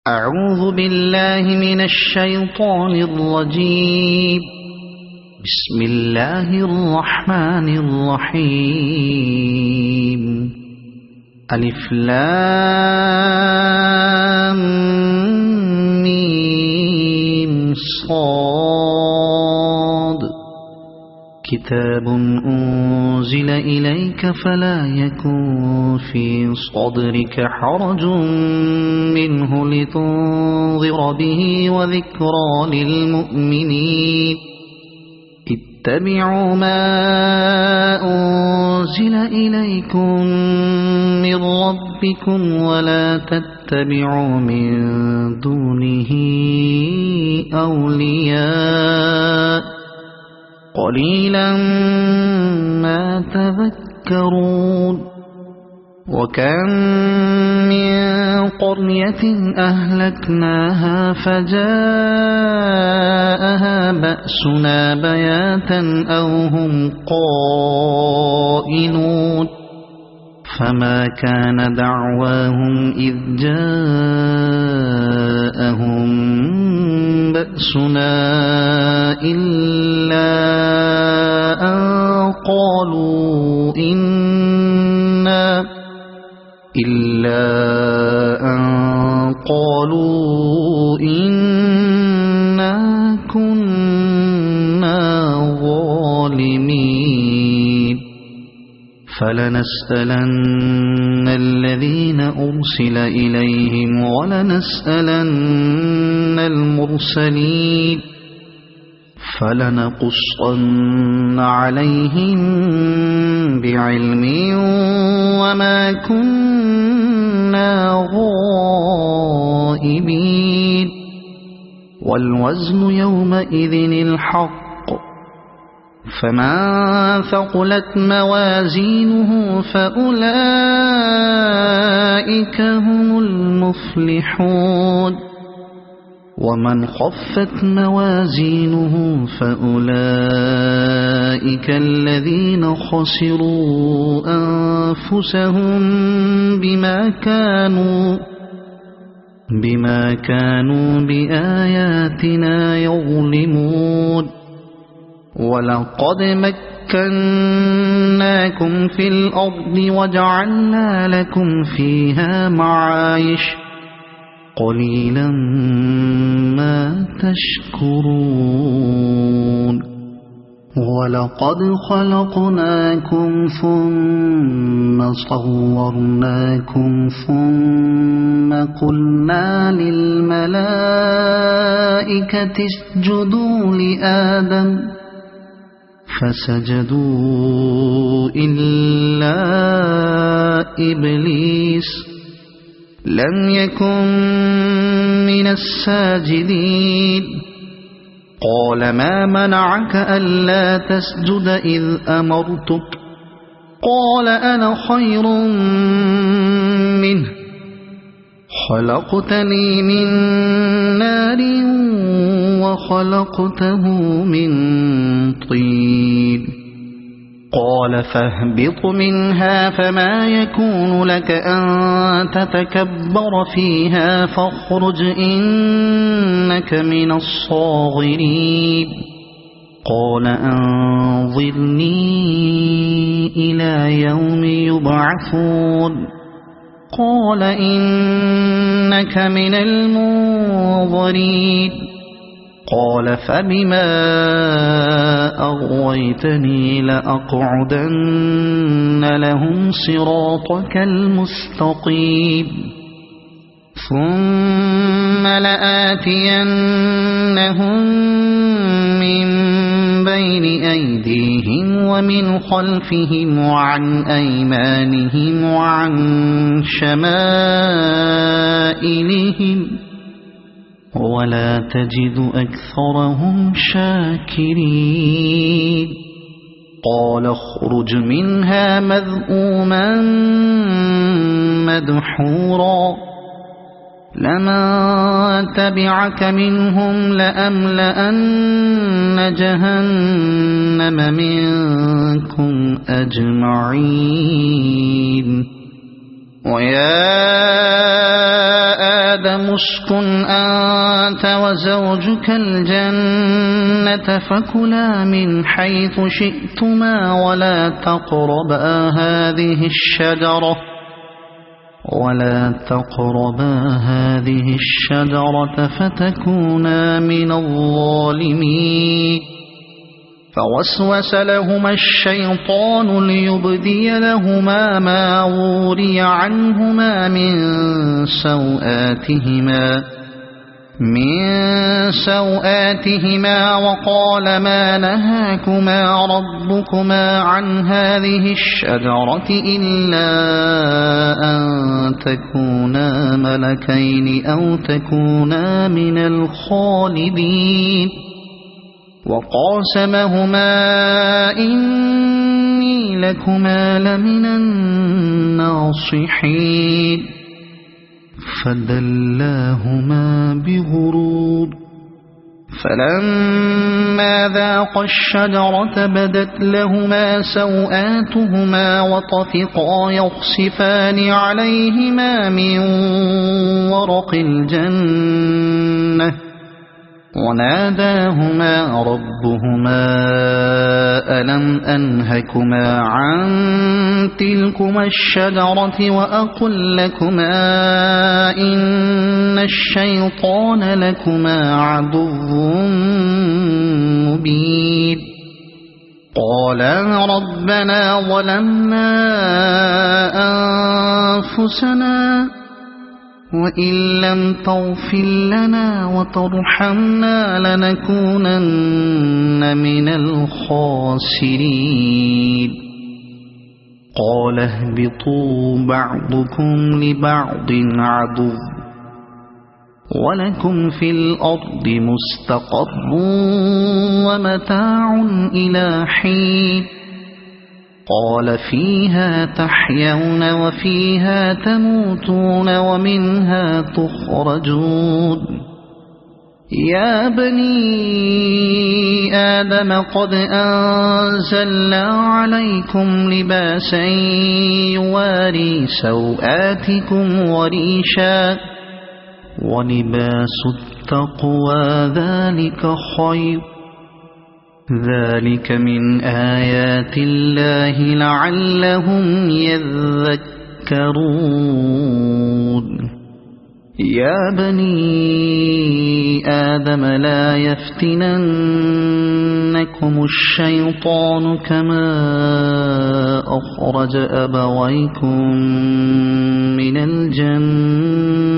أعوذ بالله من الشيطان الرجيم. بسم الله الرحمن الرحيم. ألف لام ميم صاد. كتاب أنزل إليك فلا يكن في صدرك حرج منه لتنذر به وذكرى للمؤمنين. اتبعوا ما أنزل إليكم من ربكم ولا تتبعوا من دونه أولياء قليلا ما تذكرون. وكم من قرية أهلكناها فجاءها بأسنا بياتا أو هم قائلون. فما كان دعواهم إذ جاءهم بأسنا إلا أن قالوا إنا كنا ظالمين. فلنسألن الذين أرسل إليهم ولنسألن المرسلين. فلنقصن عليهم بعلم وما كنا غائبين. والوزن يومئذ الحق. فمن ثقلت موازينه فأولئك هم المفلحون. ومن خفت موازينه فأولئك الذين خسروا أنفسهم بما كانوا بآياتنا يظلمون. ولقد مكناكم في الأرض وجعلنا لكم فيها معايش قليلا ما تشكرون. ولقد خلقناكم ثم صورناكم ثم قلنا للملائكة اسجدوا لآدم فسجدوا إلا إبليس لم يكن من الساجدين. قال ما منعك ألا تسجد إذ أمرتك؟ قال أنا خير منه خلقتني من نار وخلقته من طين. قال فاهبط منها فما يكون لك أن تتكبر فيها فاخرج إنك من الصاغرين. قال أنظرني إلى يوم يبعثون. قال إنك من المنظرين. قال فبما أغويتني لأقعدن لهم صراطك المستقيم ثم لآتينهم من بين أيديهم ومن خلفهم وعن أيمانهم وعن شمائلهم ولا تجد أكثرهم شاكرين. قال اخرج منها مذءوما مدحورا لمن تبعك منهم لأملأن جهنم منكم أجمعين. ويا آدم اسكن أنت وزوجك الجنة فكلا من حيث شئتما ولا تقربا هذه الشجرة فتكونا من الظالمين فوسوس لهما الشيطان ليبدي لهما ما وري عنهما من سوآتهما وقال ما نهاكما ربكما عن هذه الشجرة إلا أن تكونا ملكين أو تكونا من الخالدين وقاسمهما إني لكما لمن الناصحين فدلاهما بغرور فلما ذاقا الشجرة بدت لهما سوآتهما وطفقا يخصفان عليهما من ورق الجنة وناداهما ربهما ألم أنهكما عن تلكما الشجرة وأقل لكما إن الشيطان لكما عدو مبين قالا ربنا ظلمنا أنفسنا وإن لم تغفر لنا وترحمنا لنكونن من الخاسرين قال اهبطوا بعضكم لبعض عدو ولكم في الأرض مستقر ومتاع إلى حين قال فيها تحيون وفيها تموتون ومنها تخرجون يا بني آدم قد أنزلنا عليكم لباسا يواري سوآتكم وريشا ولباس التقوى ذلك خير ذلك من آيات الله لعلهم يذكرون يا بني آدم لا يفتننكم الشيطان كما أخرج أبويكم من الجنة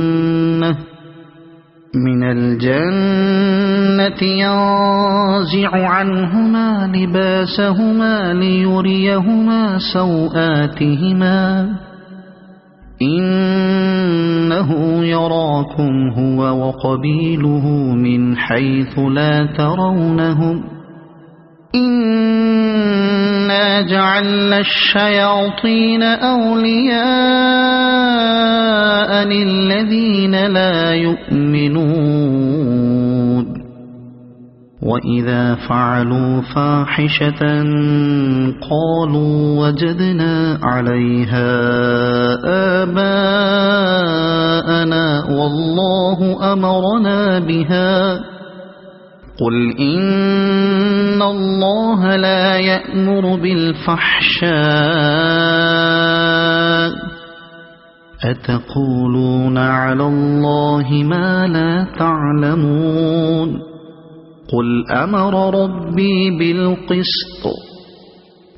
ينزع عنهما لباسهما ليريهما سوآتهما إنه يراكم هو وقبيله من حيث لا ترونهم إنا جعلنا الشياطين أولياء للذين لا يؤمنون وإذا فعلوا فاحشة قالوا وجدنا عليها آباءنا والله أمرنا بها قل إن الله لا يأمر بالفحشاء أتقولون على الله ما لا تعلمون قل أمر ربي بالقسط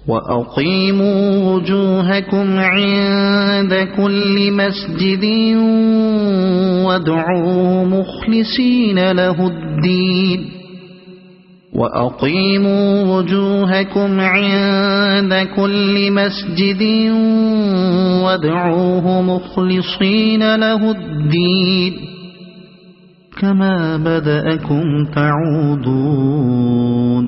وأقيموا وجوهكم عند كل مسجد وادعوا مخلصين له الدين وأقيموا وجوهكم عند كل مسجد وادعوه مخلصين له الدين كما بدأكم تعودون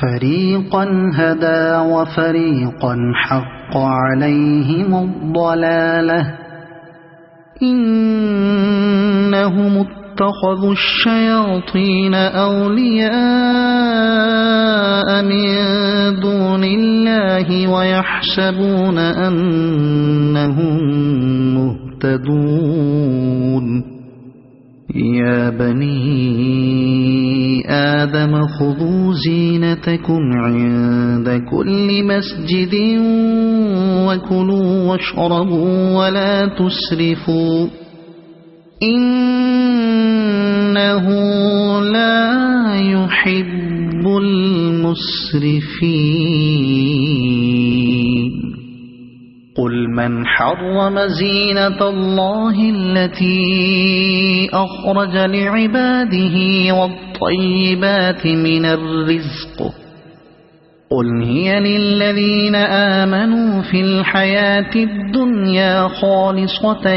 فريقا هدى وفريقا حق عليهم الضلالة إنهم اتخذوا الشياطين أولياء من دون الله ويحسبون أنهم مهتدون مهتدون يا بني آدم خذوا زينتكم عند كل مسجد وكلوا واشربوا ولا تسرفوا إنه لا يحب المسرفين قل من حرم زينة الله التي أخرج لعباده والطيبات من الرزق قل هي للذين آمنوا في الحياة الدنيا خالصة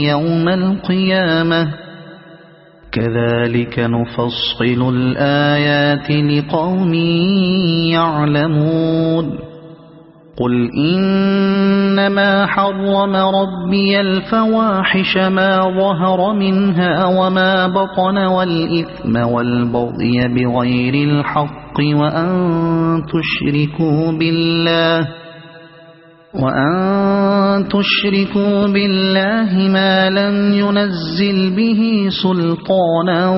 يوم القيامة كذلك نفصل الآيات لقوم يعلمون قل إنما حرم ربي الفواحش ما ظهر منها وما بطن والإثم والبغي بغير الحق وأن تشركوا بالله ما لم ينزل به سلطانا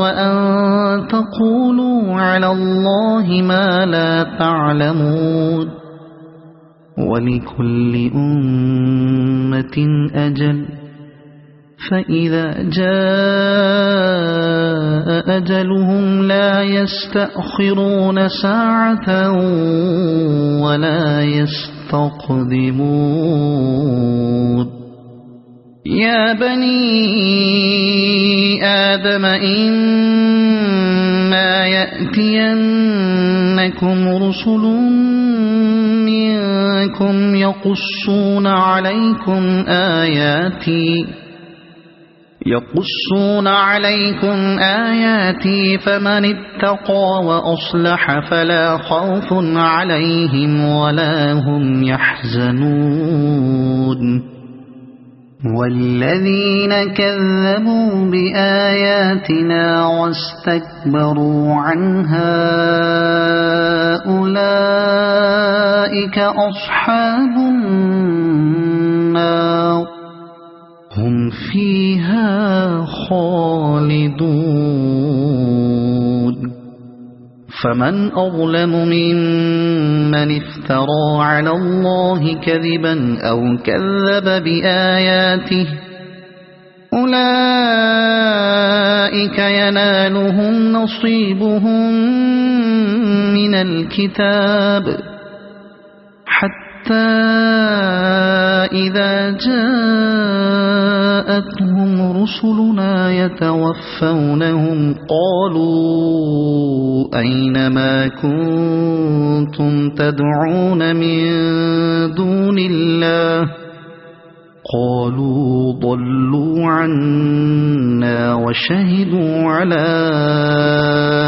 وأن تقولوا على الله ما لا تعلمون ولكل أمة أجل فإذا جاء أجلهم لا يستأخرون ساعة ولا يستقدمون يا بني آدم إما يأتينكم رسل منكم يقصون عليكم آياتي فمن اتقى وأصلح فلا خوف عليهم ولا هم يحزنون والذين كذبوا بآياتنا واستكبروا عنها أولئك أصحاب النار هم فيها خالدون فمن أظلم ممن افترى على الله كذبا أو كذب بآياته أولئك ينالهم نصيبهم من الكتاب حتى إذا جاءتهم رسلنا يتوفونهم قالوا أين ما كنتم تدعون من دون الله قالوا ضلوا عنا وشهدوا على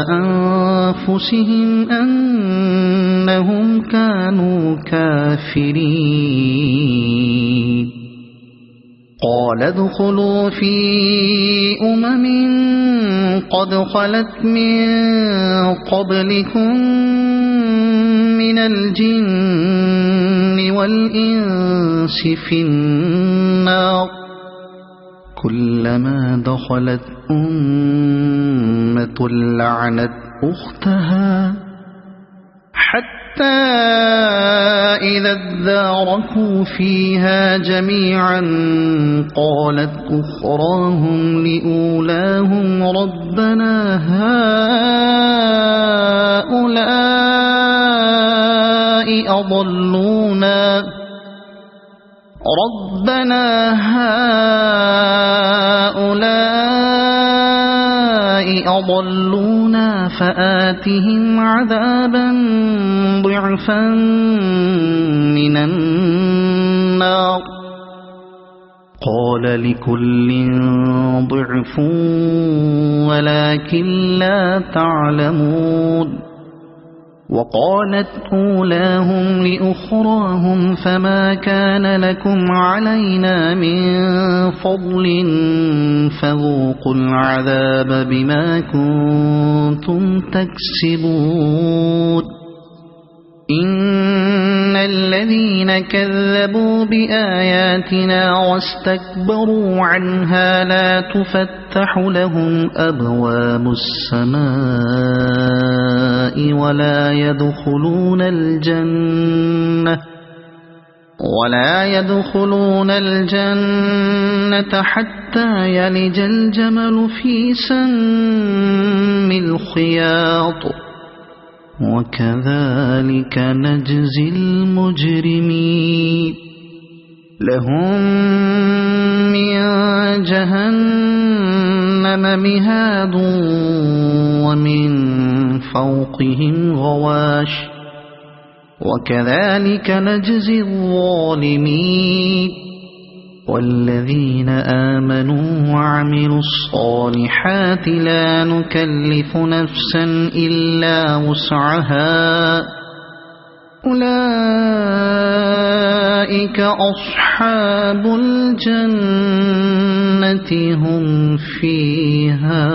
أنفسهم أنهم كانوا كافرين قال ادخلوا في أمم قد خلت من قبلكم من الجن والإنس في النار كلما دخلت أمة لعنت أختها حتى إذا اداركوا فيها جميعا قالت أخراهم لأولاهم ربنا هؤلاء أضلونا فآتهم عذابا ضعفا من النار قال لكل ضعف ولكن لا تعلمون وقالت أولاهم لأخراهم فما كان لكم علينا من فضل فذوقوا العذاب بما كنتم تكسبون إن الذين كذبوا بآياتنا واستكبروا عنها لا تفتح لهم أبواب السماء ولا يدخلون الجنة حتى يلج الجمل في سم الخياط وكذلك نجزي المجرمين لهم من جهنم مهاد ومن فوقهم غواش وكذلك نجزي الظالمين والذين آمنوا وعملوا الصالحات لا نكلف نفسا إلا وسعها أولئك أصحاب الجنة هم فيها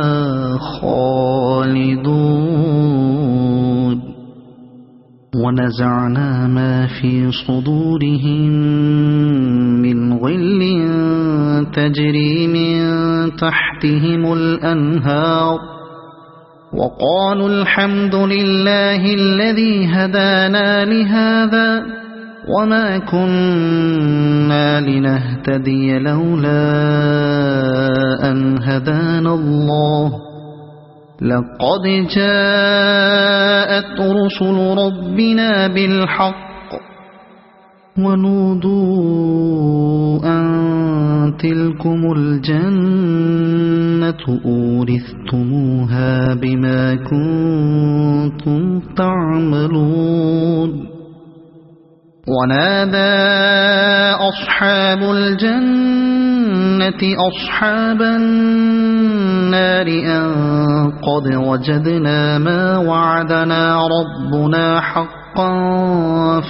خالدون ونزعنا ما في صدورهم من غل تجري من تحتهم الأنهار وقالوا الحمد لله الذي هدانا لهذا وما كنا لنهتدي لولا أن هدانا الله لقد جاءت رسل ربنا بالحق ونودوا أن تلكم الجنة أورثتموها بما كنتم تعملون ونادى أصحاب الجنة أصحاب النار أن قد وجدنا ما وعدنا ربنا حقا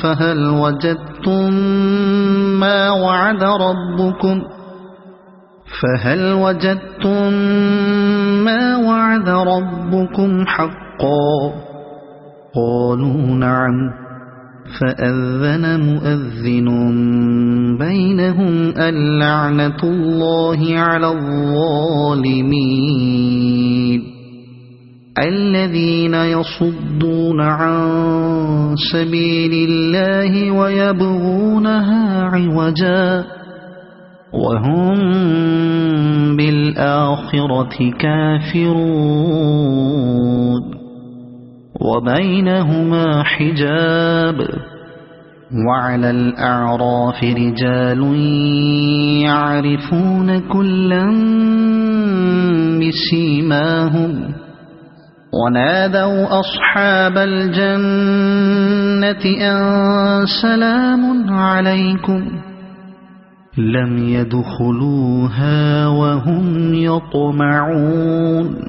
فهل وجدتم ما وعد ربكم حقا قالوا نعم فأذن مؤذن بينهم اللعنة الله على الظالمين الذين يصدون عن سبيل الله ويبغونها عوجا وهم بالآخرة كافرون وبينهما حجاب وعلى الأعراف رجال يعرفون كلا بسيماهم ونادوا أصحاب الجنة أن سلام عليكم لم يدخلوها وهم يطمعون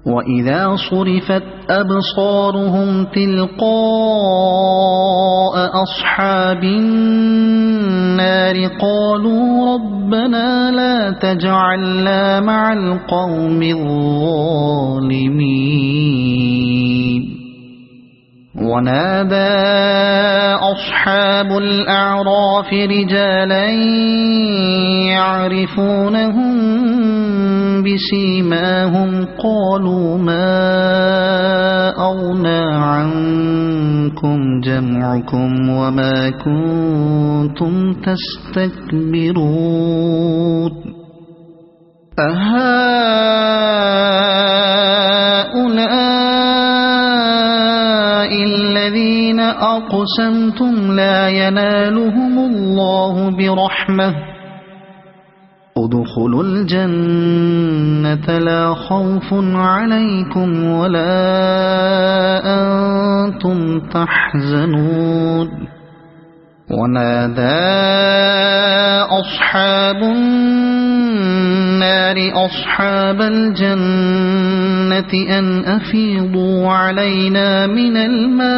وإذا صرفت أبصارهم تلقاء أصحاب النار قالوا ربنا لا تجعلنا مع القوم الظالمين ونادى أصحاب الأعراف رجالا يعرفونهم بسيماهم قالوا ما أغنى عنكم جمعكم وما كنتم تستكبرون أهؤلاء الذين أقسمتم لا ينالهم الله برحمة ادخلوا الجنة لا خوف عليكم ولا أنتم تحزنون ونادى أصحاب النار أصحاب الجنة أن أفيضوا علينا من الماء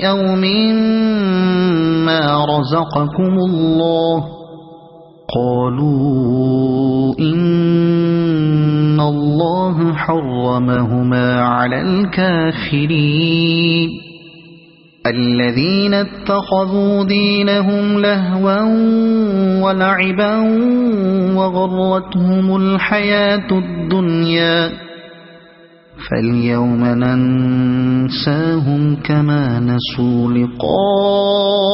أو مما رزقكم الله قالوا إن الله حرمهما على الكافرين الذين اتخذوا دينهم لهوا ولعبا وغرتهم الحياة الدنيا فاليوم ننساهم كما نسوا لقاء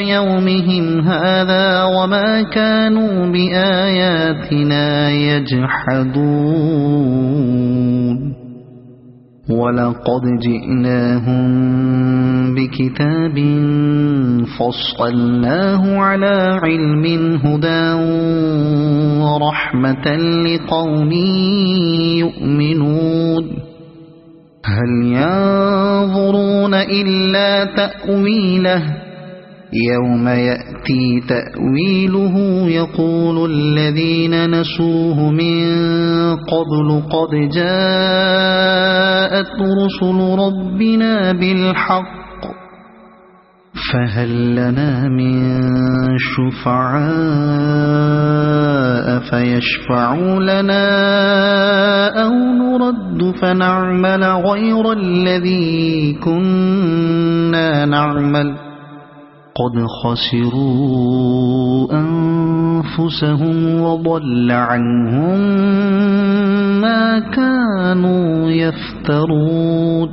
يومهم هذا وما كانوا بآياتنا يجحدون ولقد جئناهم بكتاب فصلناه على علم هدى ورحمة لقوم يؤمنون هل ينظرون إلا تأويله يوم يأتي تأويله يقول الذين نسوه من قبل قد جاءت رسل ربنا بالحق فهل لنا من شفعاء فيشفعوا لنا أو نرد فنعمل غير الذي كنا نعمل قد خسروا أنفسهم وضل عنهم ما كانوا يفترون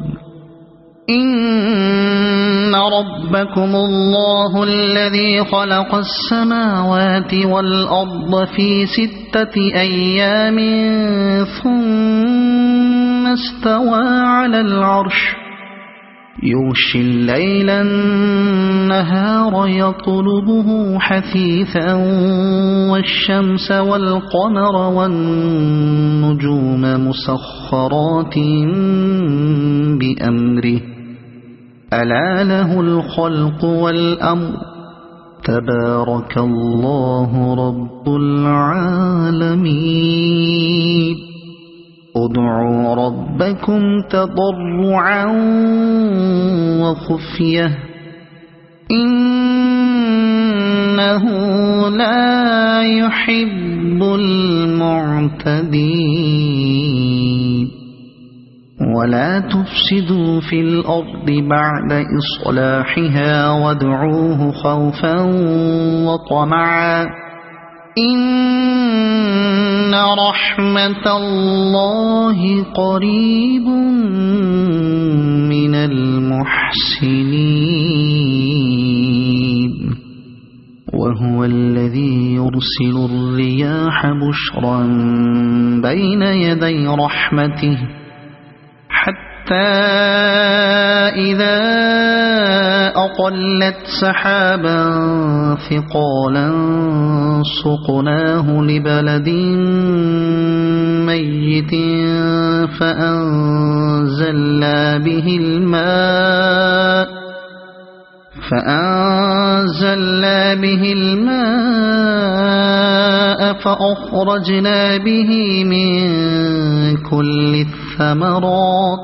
إن ربكم الله الذي خلق السماوات والأرض في 6 أيام ثم استوى على العرش يغشي الليل النهار يطلبه حثيثا والشمس والقمر والنجوم مسخرات بأمره ألا له الخلق والأمر تبارك الله رب العالمين ادعوا ربكم تضرعا وخفية إنه لا يحب المعتدين ولا تفسدوا في الأرض بعد إصلاحها وادعوه خوفا وطمعا إن رحمة الله قريب من المحسنين وهو الذي يرسل الرياح بشرا بين يدي رحمته حتى إذا أقلت سحابا ثقالا سقناه لبلد ميت فأنزلنا به الماء فأخرجنا به من كل الثمرات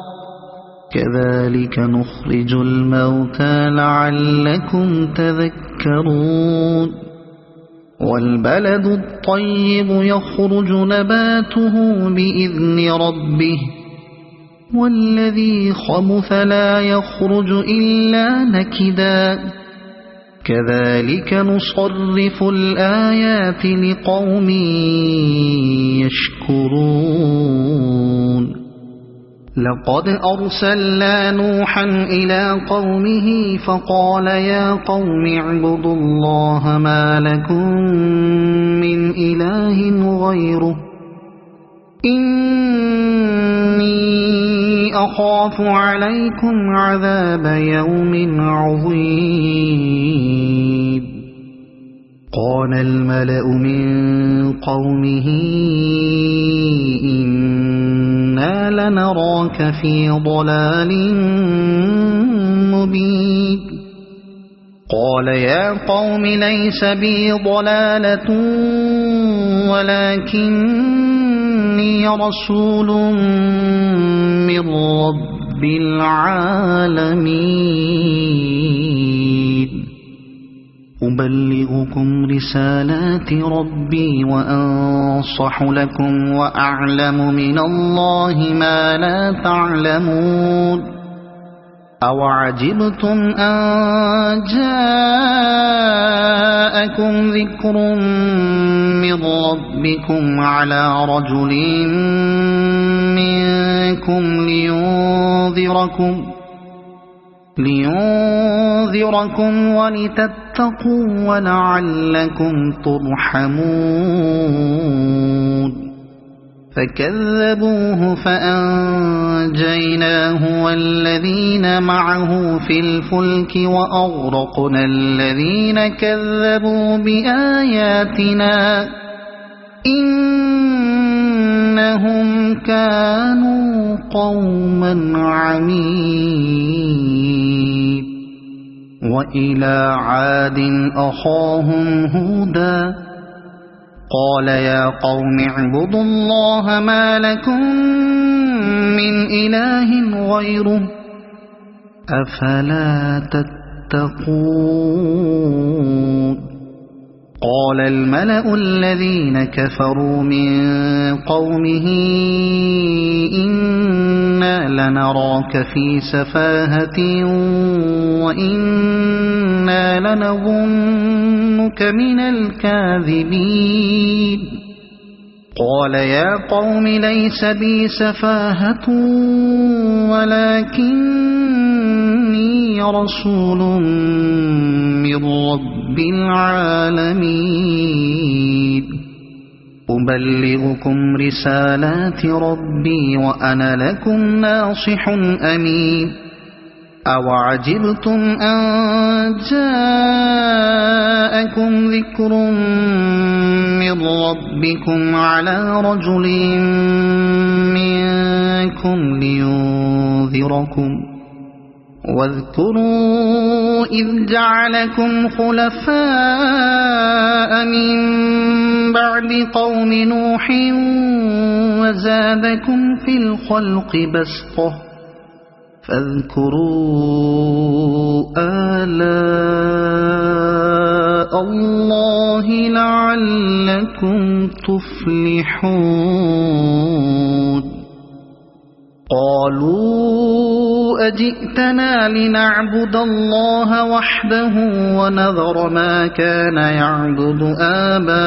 كذلك نخرج الموتى لعلكم تذكرون والبلد الطيب يخرج نباته بإذن ربه والذي خبث لا يخرج إلا نكدا كذلك نصرف الآيات لقوم يشكرون لقد أرسلنا نوحا إلى قومه فقال يا قوم اعبدوا الله ما لكم من إله غيره إني أخاف عليكم عذاب يوم عظيم قال الملأ من قومه إنا لنراك في ضلال مبين قال يا قوم ليس بي ضلالة ولكني رسول من رب العالمين أبلغكم رسالات ربي وأنصح لكم وأعلم من الله ما لا تعلمون أوعجبتم أن جاءكم ذكر من ربكم على رجل منكم لينذركم ولتتقوا ولعلكم ترحمون فكذبوه فأنجيناه والذين معه في الفلك وأغرقنا الذين كذبوا بآياتنا إنهم كانوا قوما عمين وإلى عاد أخاهم هودا قال يا قوم اعبدوا الله ما لكم من إله غيره أفلا تتقون قال الملأ الذين كفروا من قومه إنا لنراك في سفاهة وإنا لنظنك من الكاذبين قال يا قوم ليس بي سفاهة ولكني رسول من رب العالمين أبلغكم رسالات ربي وأنا لكم ناصح أمين أوعجبتم أن جاءكم ذكر من ربكم على رجل منكم لينذركم واذكروا إذ جعلكم خلفاء من بعد قوم نوح وزادكم في الخلق بسطة فاذكروا آلاء الله لعلكم تفلحون قالوا أجئتنا لنعبد الله وحده ونذر ما كان يعبد آباؤنا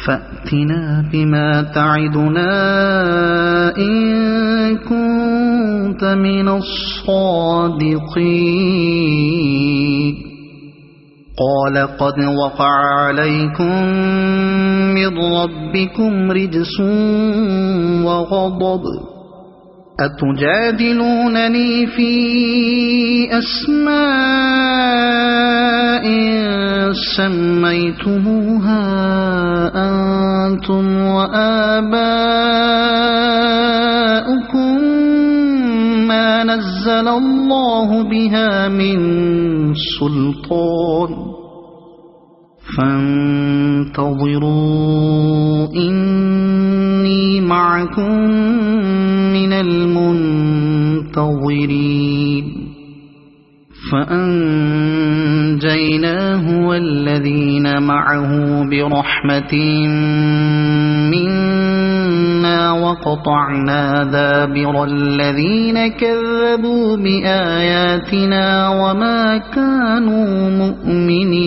فأتنا بما تعدنا إن كنت من الصادقين قال قد وقع عليكم من ربكم رجس وغضب أتجادلونني في أسماء سميتموها أنتم وآباؤكم ما نزل الله بها من سلطان فانتظروا إني معكم من المنتظرين فأنجيناه والذين معه برحمة منا وقطعنا دابر الذين كذبوا بآياتنا وما كانوا مؤمنين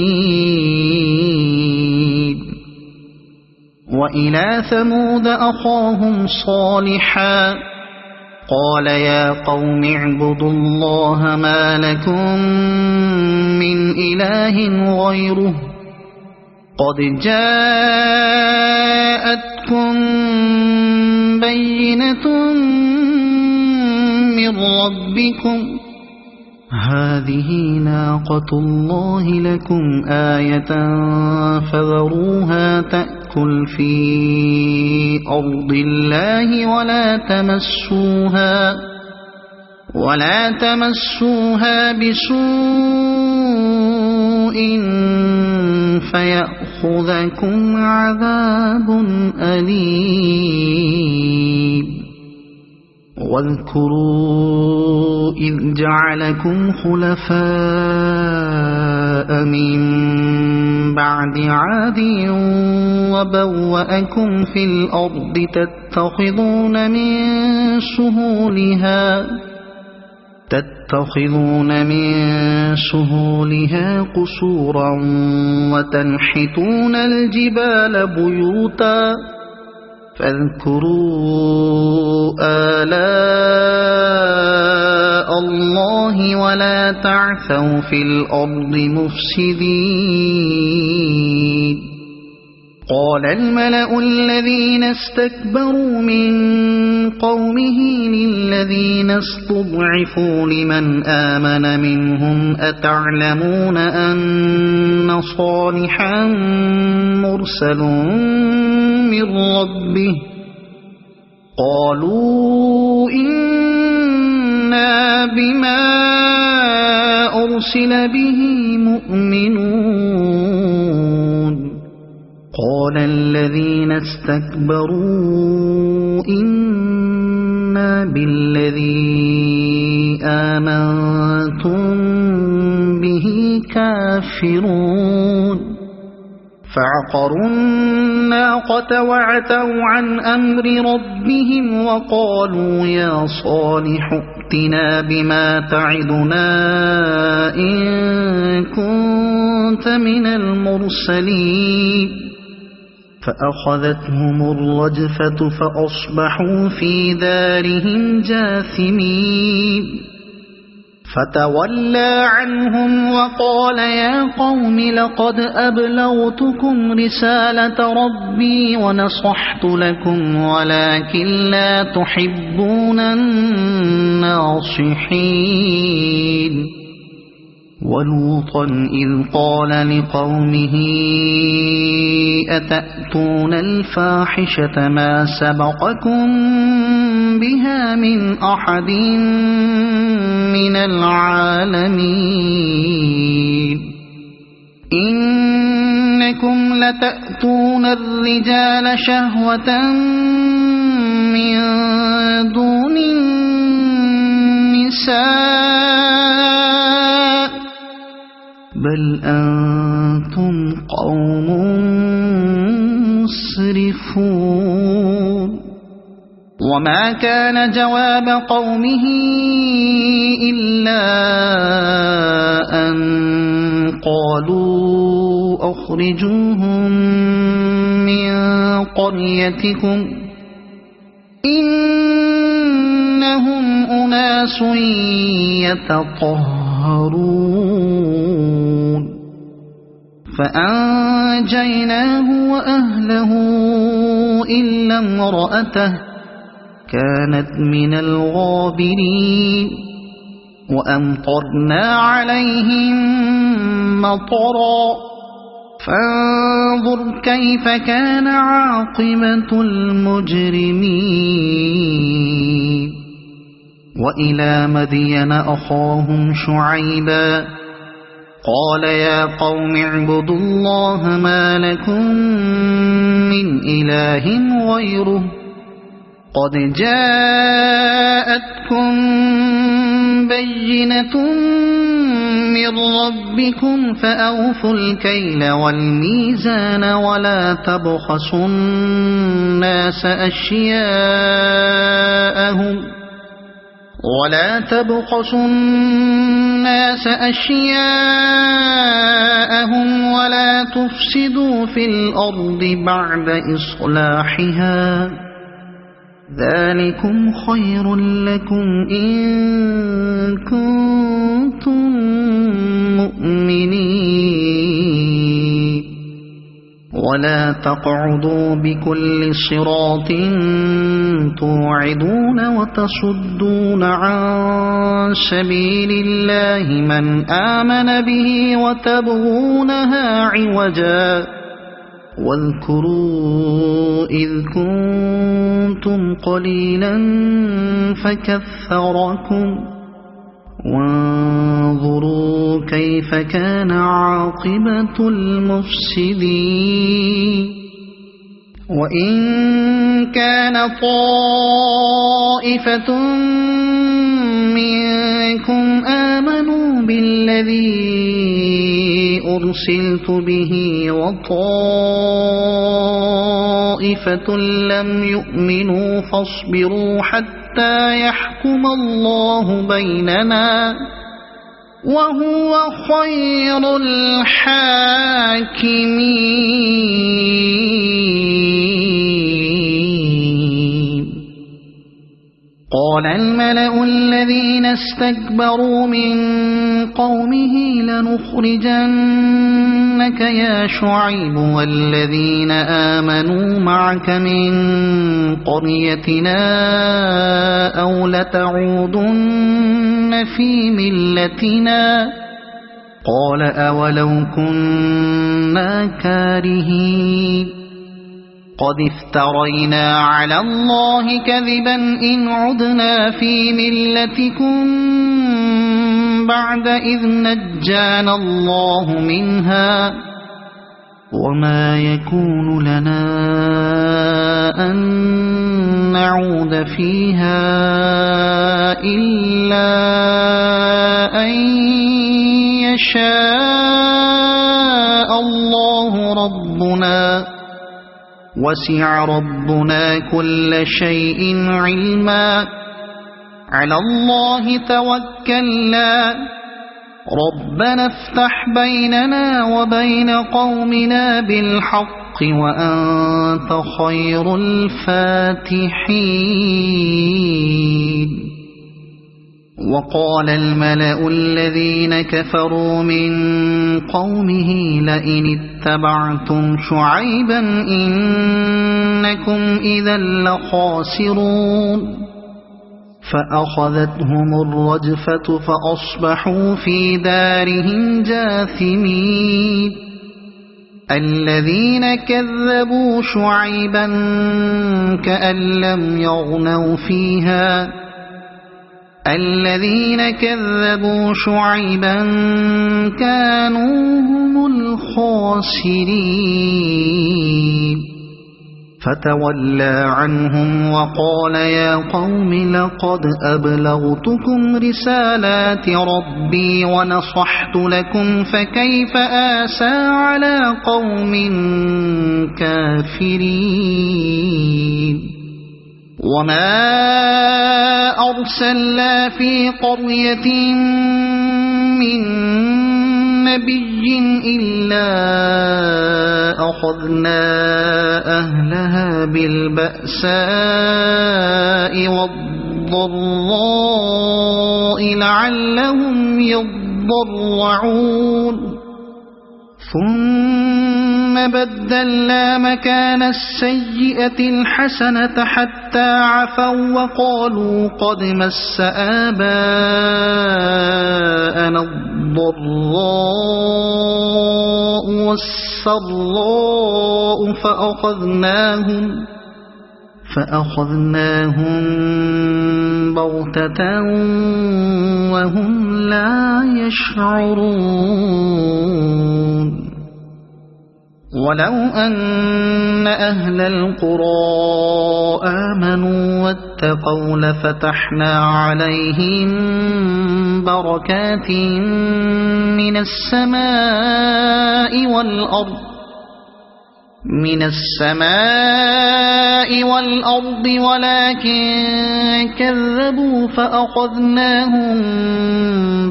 وإلى ثمود أخاهم صالحا قال يا قوم اعبدوا الله ما لكم من إله غيره قد جاءتكم بينة من ربكم هذه ناقة الله لكم آية فذروها تأكل في أرض الله ولا تمسوها بسوء فيأخذكم عذاب أليم واذكروا إذ جعلكم خلفاء من بعد عاد وبوأكم في الأرض تتخذون من سهولها قصورا وتنحتون الجبال بيوتا فاذكروا آلاء الله ولا تعثوا في الأرض مفسدين قال الملأ الذين استكبروا من قومه للذين استضعفوا لمن آمن منهم أتعلمون أن صالحا مرسل من ربه قالوا إنا بما أرسل به مؤمنون قال الذين استكبروا إنا بالذي آمنتم به كافرون فعقروا الناقة وعتوا عن أمر ربهم وقالوا يا صالح ائتنا بما تعدنا إن كنت من المرسلين فأخذتهم الرجفة فأصبحوا في دارهم جاثمين فتولى عنهم وقال يا قوم لقد أبلغتكم رسالة ربي ونصحت لكم ولكن لا تحبون الناصحين ولوطا إذ قال لقومه أتأتون الفاحشة ما سبقكم بها من أحد من العالمين إنكم لتأتون الرجال شهوة من دون النساء بل أنتم قوم مسرفون وما كان جواب قومه إلا أن قالوا أخرجوهم من قريتكم إنهم أناس يتطهرون فأنجيناه وأهله إلا امرأته كانت من الغابرين وأمطرنا عليهم مطرا فانظر كيف كان عاقبة المجرمين وإلى مدين أخاهم شعيبا قال يا قوم اعبدوا الله ما لكم من إله غيره قد جاءتكم بينة من ربكم فأوفوا الكيل والميزان ولا تبخسوا الناس أشياءهم ولا تفسدوا في الأرض بعد إصلاحها ذلكم خير لكم إن كنتم مؤمنين ولا تقعدوا بكل صراط توعدون وتصدون عن سبيل الله من آمن به وتبغونها عوجا واذكروا إذ كنتم قليلا فكثركم وانظروا كيف كان عاقبة المفسدين وإن كان طائفة منكم آمنوا بالذي أرسلت به وطائفة لم يؤمنوا فاصبروا حتى يحكم الله بيننا وهو خير الحاكمين. قال الملأ الذين استكبروا من قومه لنخرجنك يا شعيب والذين آمنوا معك من قريتنا أو لتعودن في ملتنا قال أولو كنا كارهين قد افترينا على الله كذبا إن عدنا في ملتكم بعد إذ نجانا الله منها وما يكون لنا أن نعود فيها إلا أن يشاء الله ربنا وسع ربنا كل شيء علما على الله توكلنا ربنا افتح بيننا وبين قومنا بالحق وأنت خير الفاتحين. وقال الملأ الذين كفروا من قومه لئن اتبعتم شعيبا إنكم إذا لخاسرون فأخذتهم الرجفة فأصبحوا في دارهم جاثمين. الذين كذبوا شعيبا كأن لم يغنوا فيها الذين كذبوا شعيبا كانوا هم الخاسرين. فتولى عنهم وقال يا قوم لقد أبلغتكم رسالات ربي ونصحت لكم فكيف آسى على قوم كافرين. وما أرسلنا في قرية من نبي إلا أخذنا أهلها بالبأساء والضراء لعلهم يضرعون ثم بدلنا مكان السيئة الحسنة حتى عفوا وقالوا قد مس آباءنا الضراء والسراء فأخذناهم بغتة وهم لا يشعرون. ولو أن أهل القرى آمنوا واتقوا لفتحنا عليهم بركات من السماء والأرض ولكن كذبوا فأخذناهم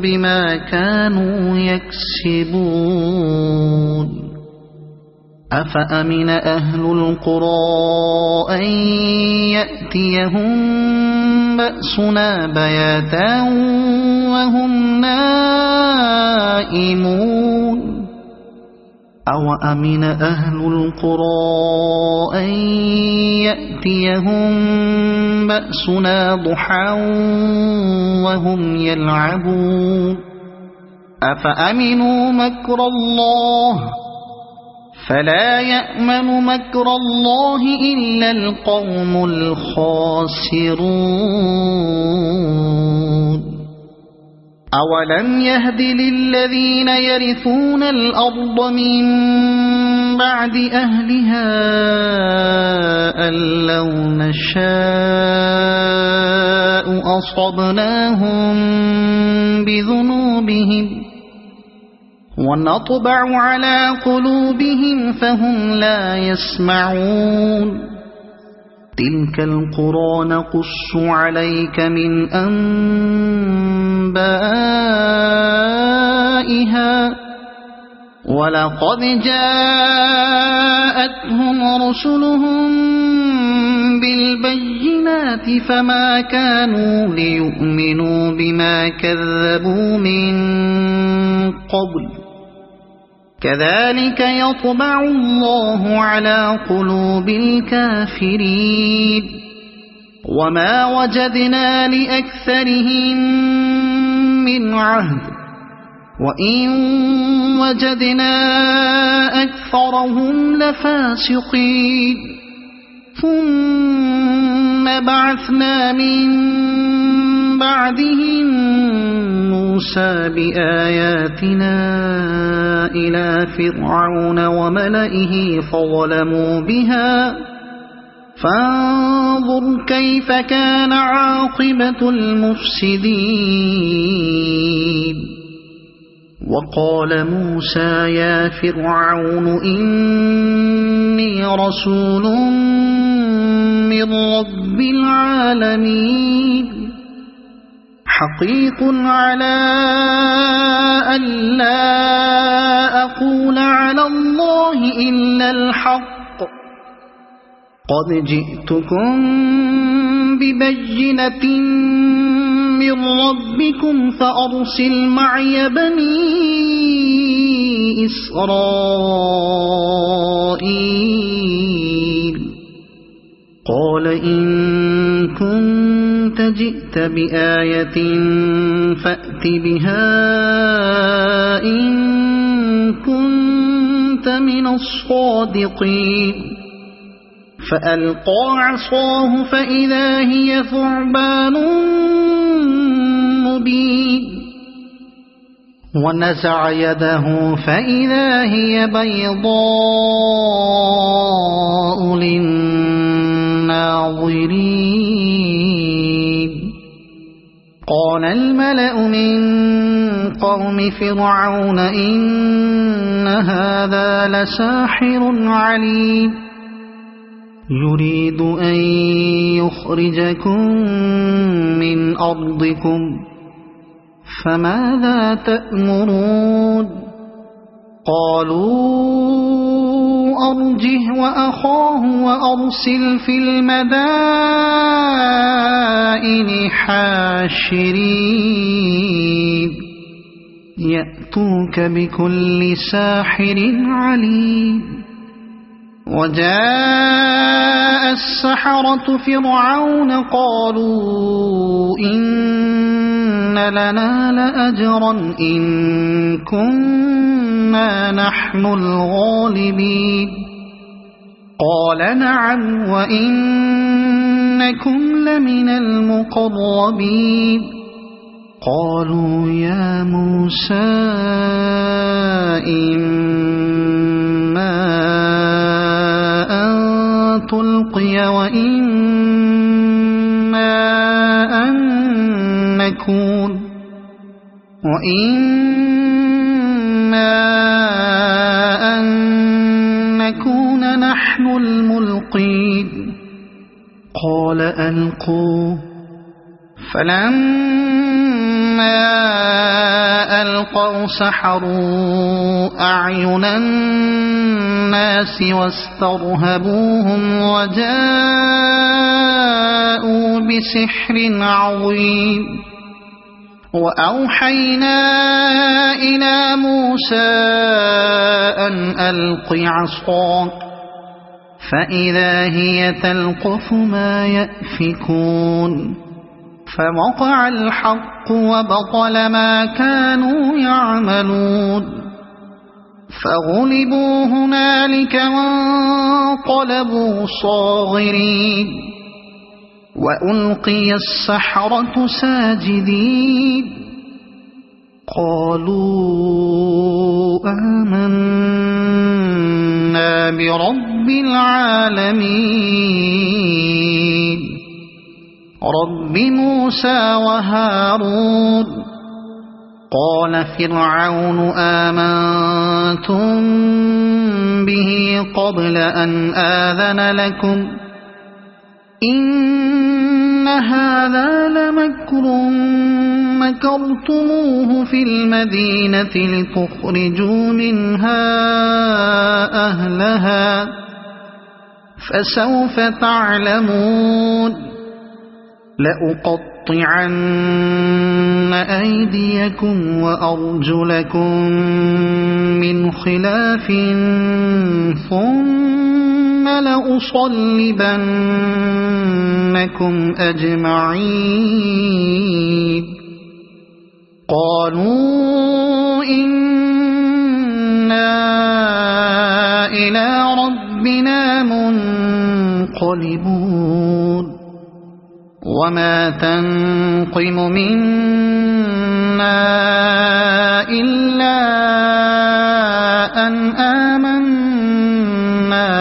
بما كانوا يكسبون. أفأمن أهل القرى أن يأتيهم بأسنا بياتا وهم نائمون أو أمن أهل القرى أن يأتيهم بأسنا ضحى وهم يلعبون أفأمنوا مكر الله فلا يأمن مكر الله إلا القوم الخاسرون. أولم يهد للذين يرثون الأرض من بعد أهلها أن لو نشاء أصبناهم بذنوبهم ونطبع على قلوبهم فهم لا يسمعون تلك القرى نقص عليك من أنبائها ولقد جاءتهم رسلهم بالبينات فما كانوا ليؤمنوا بما كذبوا من قبل كذلك يطبع الله على قلوب الكافرين وما وجدنا لأكثرهم من عهد وإن وجدنا أكثرهم لفاسقين ثم بعثنا من بعدهم موسى بآياتنا إلى فرعون وملئه فظلموا بها فانظر كيف كان عاقبة المفسدين وقال موسى يا فرعون إني رسول من رب العالمين حقيق على ألا أقول على الله إلا الحق قد جئتكم ببينة من ربكم فأرسل معي بني إسرائيل قال إن كنت جئت بآية فأت بها إن كنت من الصادقين فألقى عصاه فإذا هي ثعبان مبين ونزع يده فإذا هي بيضاء للناظرين قال الملأ من قوم فرعون إن هذا لساحر عليم يريد أن يخرجكم من أرضكم فماذا تأمرون قالوا أرجه وأخاه وأرسل في المدائن حاشرين يأتوك بكل ساحر عليم وجاء السحرة فرعون قالوا إن لنا لأجرا إن كنا نحن الغالبين قال نعم وإنكم لمن المقربين قالوا يا موسى إما تلقي وإما أن نكون نحن الملقين قال ألقوا فلما ألقوا سحروا أعين الناس واسترهبوهم وجاءوا بسحر عظيم وأوحينا إلى موسى أن ألق عصاك فإذا هي تلقف ما يأفكون فوقع الحق وبطل ما كانوا يعملون فغلبوا هنالك وانقلبوا صاغرين وألقي السحرة ساجدين قالوا آمنا برب العالمين رب موسى وهارون قال فرعون آمنتم به قبل أن آذن لكم إن هذا لمكر مكرتموه في المدينة لتخرجوا منها أهلها فسوف تعلمون لأقطعن أيديكم وأرجلكم من خلاف ثم لأصلبنكم أجمعين قالوا إنا إلى ربنا منقلبون وما تنقم منا إلا أن آمنا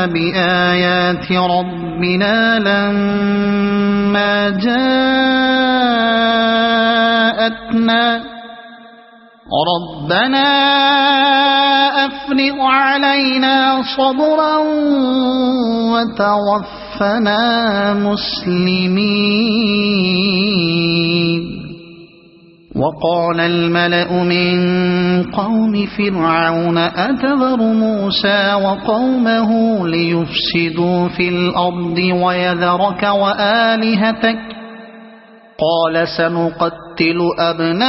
بآيات ربنا لما جاءتنا ربنا أفرغ علينا صبرا وتوفنا مسلمين وقال الملأ من قوم فرعون أتذر موسى وقومه ليفسدوا في الأرض ويذرك وآلهتك قال سنقتل أبناءهم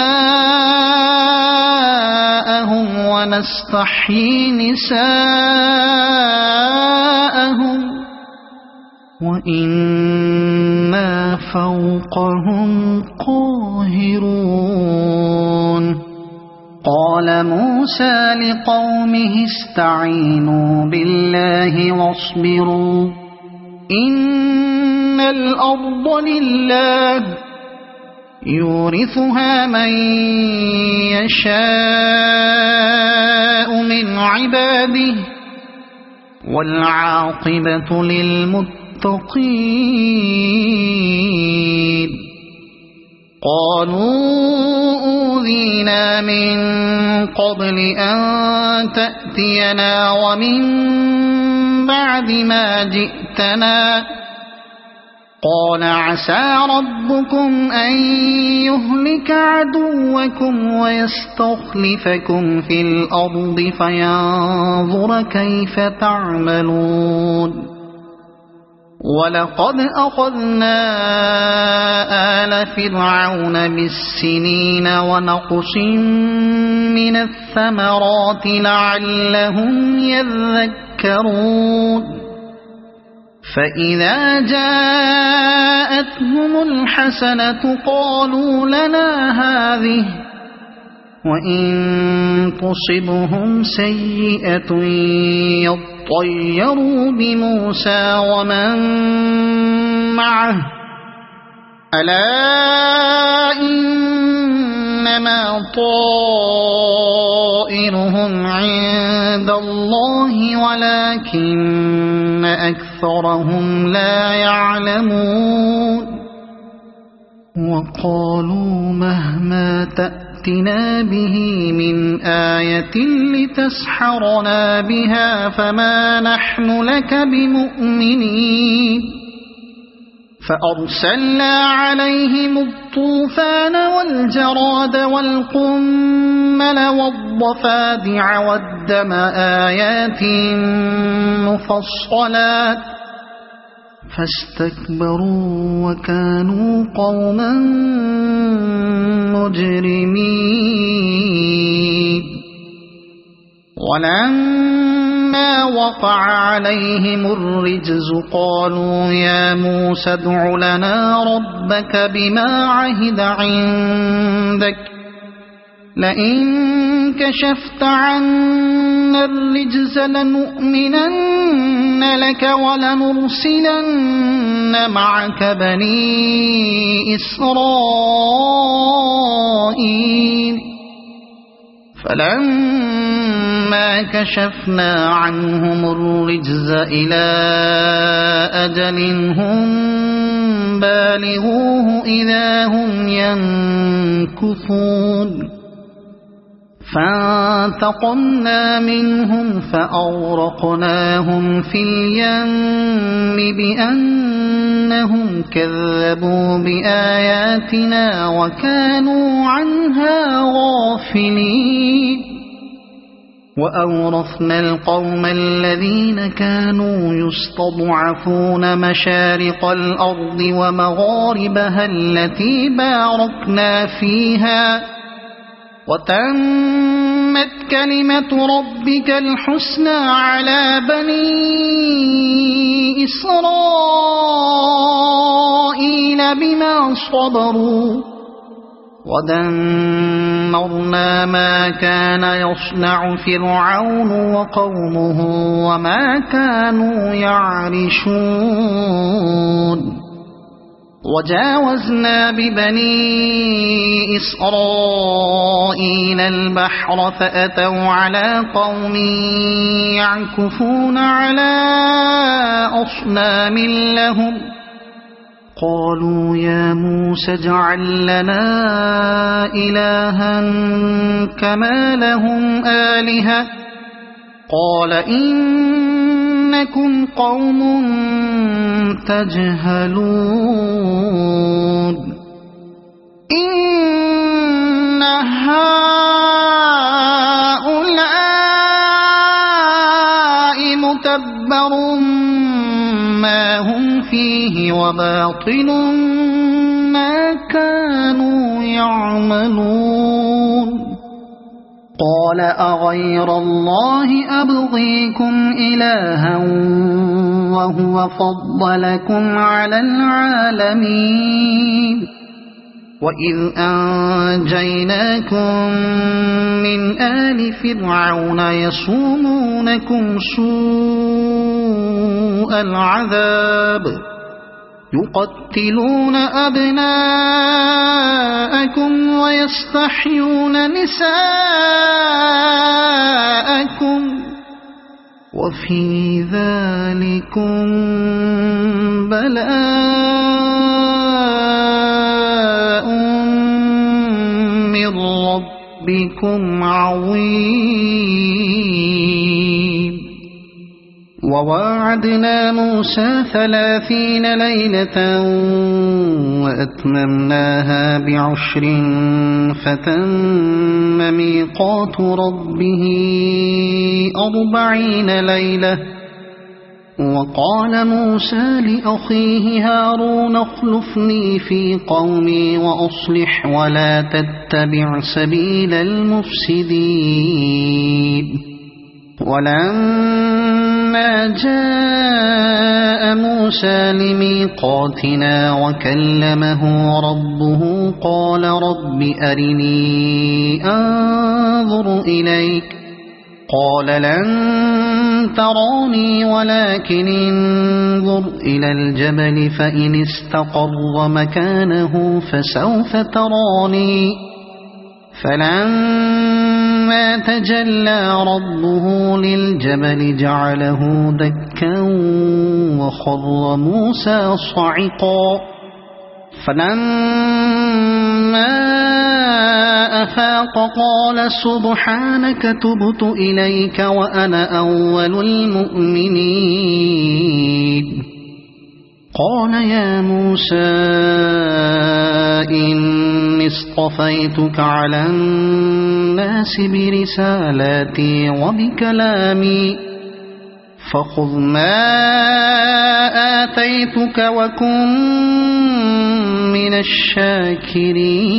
ونستحيي نساءهم وإنا فوقهم قاهرون قال موسى لقومه استعينوا بالله واصبروا إن الأرض لله يورثها من يشاء من عباده والعاقبة للمتقين قالوا أوذينا من قبل أن تأتينا ومن بعد ما جئتنا قال عسى ربكم أن يهلك عدوكم ويستخلفكم في الأرض فينظر كيف تعملون ولقد أخذنا آل فرعون بالسنين ونقص من الثمرات لعلهم يذكرون فإذا جاءتهم الحسنة قالوا لنا هذه وإن تصبهم سيئة يطيروا بموسى ومن معه ألا إنما طائرهم عند الله ولكن أكثرهم لا يعلمون وقالوا مهما تأتنا به من آية لتسحرنا بها فما نحن لك بمؤمنين فأرسلنا عليهم الطوفان والجراد والقمل والضفادع والدم آيات مفصلات فاستكبروا وكانوا قوما مجرمين ولما وقع عليهم الرجز قالوا يا موسى ادع لنا ربك بما عهد عندك لئن كشفت عنا الرجز لنؤمنن لك ولنرسلن معك بني إسرائيل فلما فلما كشفنا عنهم الرجز إلى أجل هم بالغوه إذا هم ينكثون فانتقمنا منهم فأغرقناهم في اليم بأنهم كذبوا بآياتنا وكانوا عنها غافلين وأورثنا القوم الذين كانوا يستضعفون مشارق الأرض ومغاربها التي باركنا فيها وتمت كلمة ربك الحسنى على بني إسرائيل بما صبروا ودمرنا ما كان يصنع فرعون وقومه وما كانوا يعرشون وجاوزنا ببني إسرائيل البحر فأتوا على قوم يعكفون على أصنام لهم قالوا يا موسى اجعل لنا إلها كما لهم آلهة قال إنكم قوم تجهلون إن هؤلاء متبر ما هم فيه وباطل ما كانوا يعملون قال أغير الله أبغيكم إلها وهو فضلكم على العالمين وإذ أنجيناكم من آل فرعون يصومونكم سوء العذاب يقتلون أبناءكم ويستحيون نساءكم وفي ذلكم بلاء من ربكم عظيم وواعدنا موسى 30 ليلة وأتممناها ب10 فتم ميقات ربه 40 ليلة وقال موسى لأخيه هارون اخلفني في قومي وأصلح ولا تتبع سبيل المفسدين ولما جاء موسى لميقاتنا وكلمه ربه قال رب أرني أنظر إليك قال لن تراني ولكن انظر إلى الجبل فإن استقر مكانه فسوف تراني فلما تجلى ربه للجبل جعله دكا وخر موسى صعقا فلما أفاق قال سبحانك تبت إليك وأنا أول المؤمنين قال يا موسى إني اصطفيتك على الناس برسالاتي وبكلامي فخذ ما آتيتك وكن من الشاكرين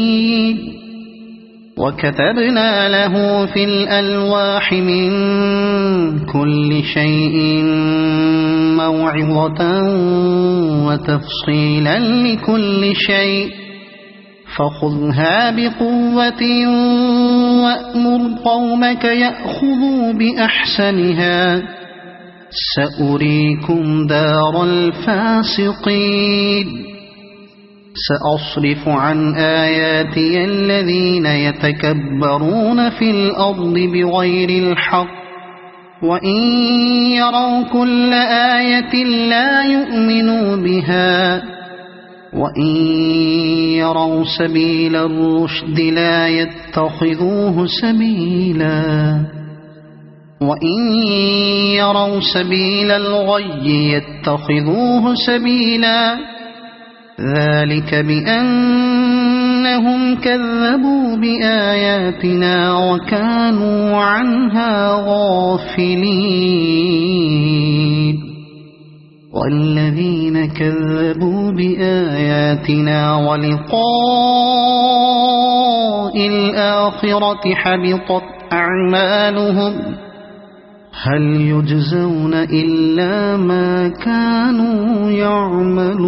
وكتبنا له في الألواح من كل شيء موعظة وتفصيلا لكل شيء فخذها بقوة وأمر قومك يأخذوا بأحسنها سأريكم دار الفاسقين سأصرف عن آياتي الذين يتكبرون في الأرض بغير الحق وإن يروا كل آية لا يؤمنوا بها وإن يروا سبيل الرشد لا يتخذوه سبيلا وإن يروا سبيل الغي يتخذوه سبيلا ذلك بأنهم كذبوا بآياتنا وكانوا عنها غافلين والذين كذبوا بآياتنا ولقاء الآخرة حبطت أعمالهم هل يجزون إلا ما كانوا يعملون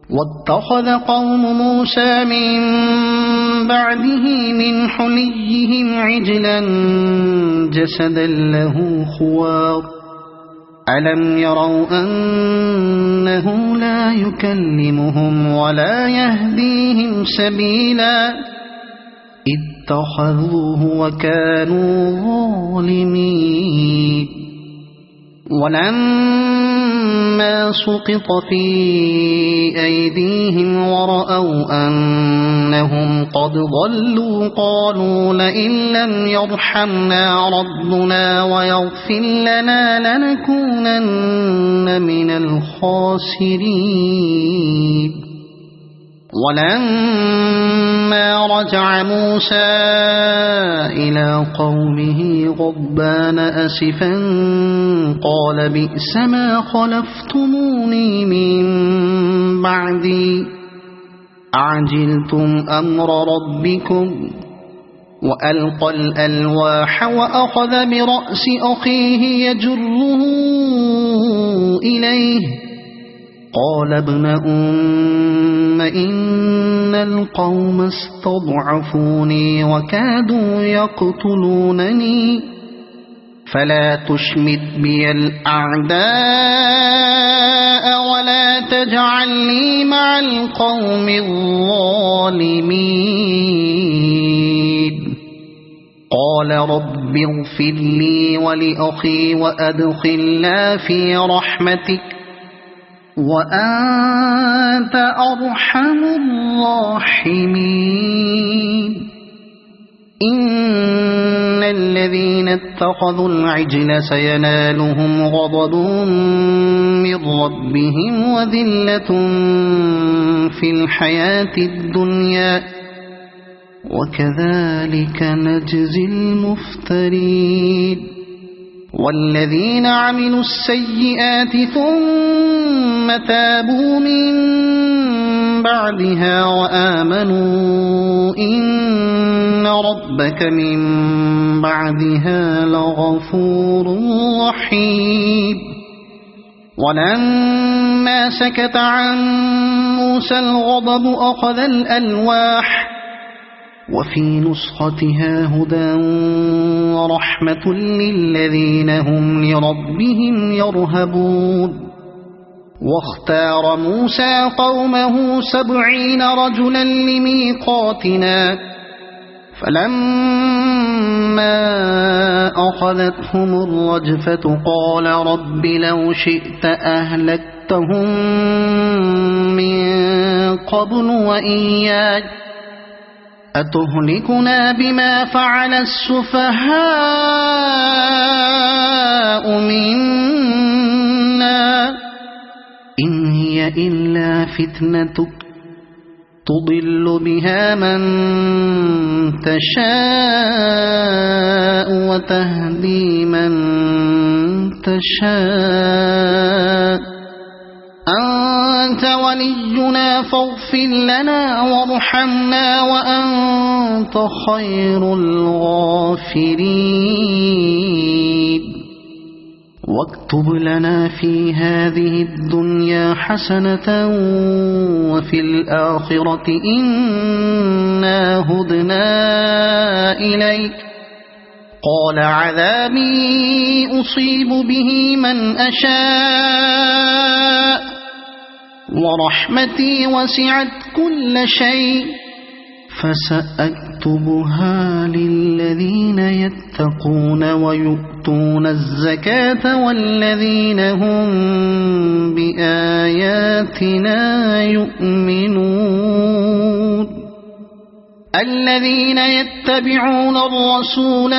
واتخذ قوم موسى من بعده من حليهم عجلا جسدا له خوار ألم يروا أنه لا يكلمهم ولا يهديهم سبيلا اتخذوه وكانوا ظالمين ولما سقط في أيديهم ورأوا أنهم قد ضلوا قالوا لئن لم يرحمنا ربنا ويغفر لنا لنكونن من الخاسرين ولما رجع موسى إلى قومه غضبان أسفا قال بئس ما خلفتموني من بعدي أعجلتم أمر ربكم وألقى الألواح وأخذ برأس أخيه يجره إليه قال ابن أم إن القوم استضعفوني وكادوا يقتلونني فلا تشمت بي الأعداء ولا تجعلني مع القوم الظالمين قال رب اغفر لي ولأخي وأدخلنا في رحمتك وأنت أرحم الراحمين إن الذين اتخذوا العجل سينالهم غضب من ربهم وذلة في الحياة الدنيا وكذلك نجزي المفترين والذين عملوا السيئات ثم تابوا من بعدها وآمنوا إن ربك من بعدها لغفور رحيم ولما سكت عن موسى الغضب أخذ الألواح وفي نسختها هدى ورحمة للذين هم لربهم يرهبون واختار موسى قومه 70 رجلا لميقاتنا فلما أخذتهم الرجفة قال رب لو شئت أهلكتهم من قبل وإياي أتهلكنا بما فعل السفهاء منا إن هي إلا فتنتك تضل بها من تشاء وتهدي من تشاء أنت ولينا فاغفر لنا وارحمنا وأنت خير الغافرين واكتب لنا في هذه الدنيا حسنة وفي الآخرة إنا هدنا إليك قال عذابي أصيب به من أشاء ورحمتي وسعت كل شيء فسأكتبها للذين يتقون ويؤتون الزكاة والذين هم بآياتنا يؤمنون الذين يتبعون الرسول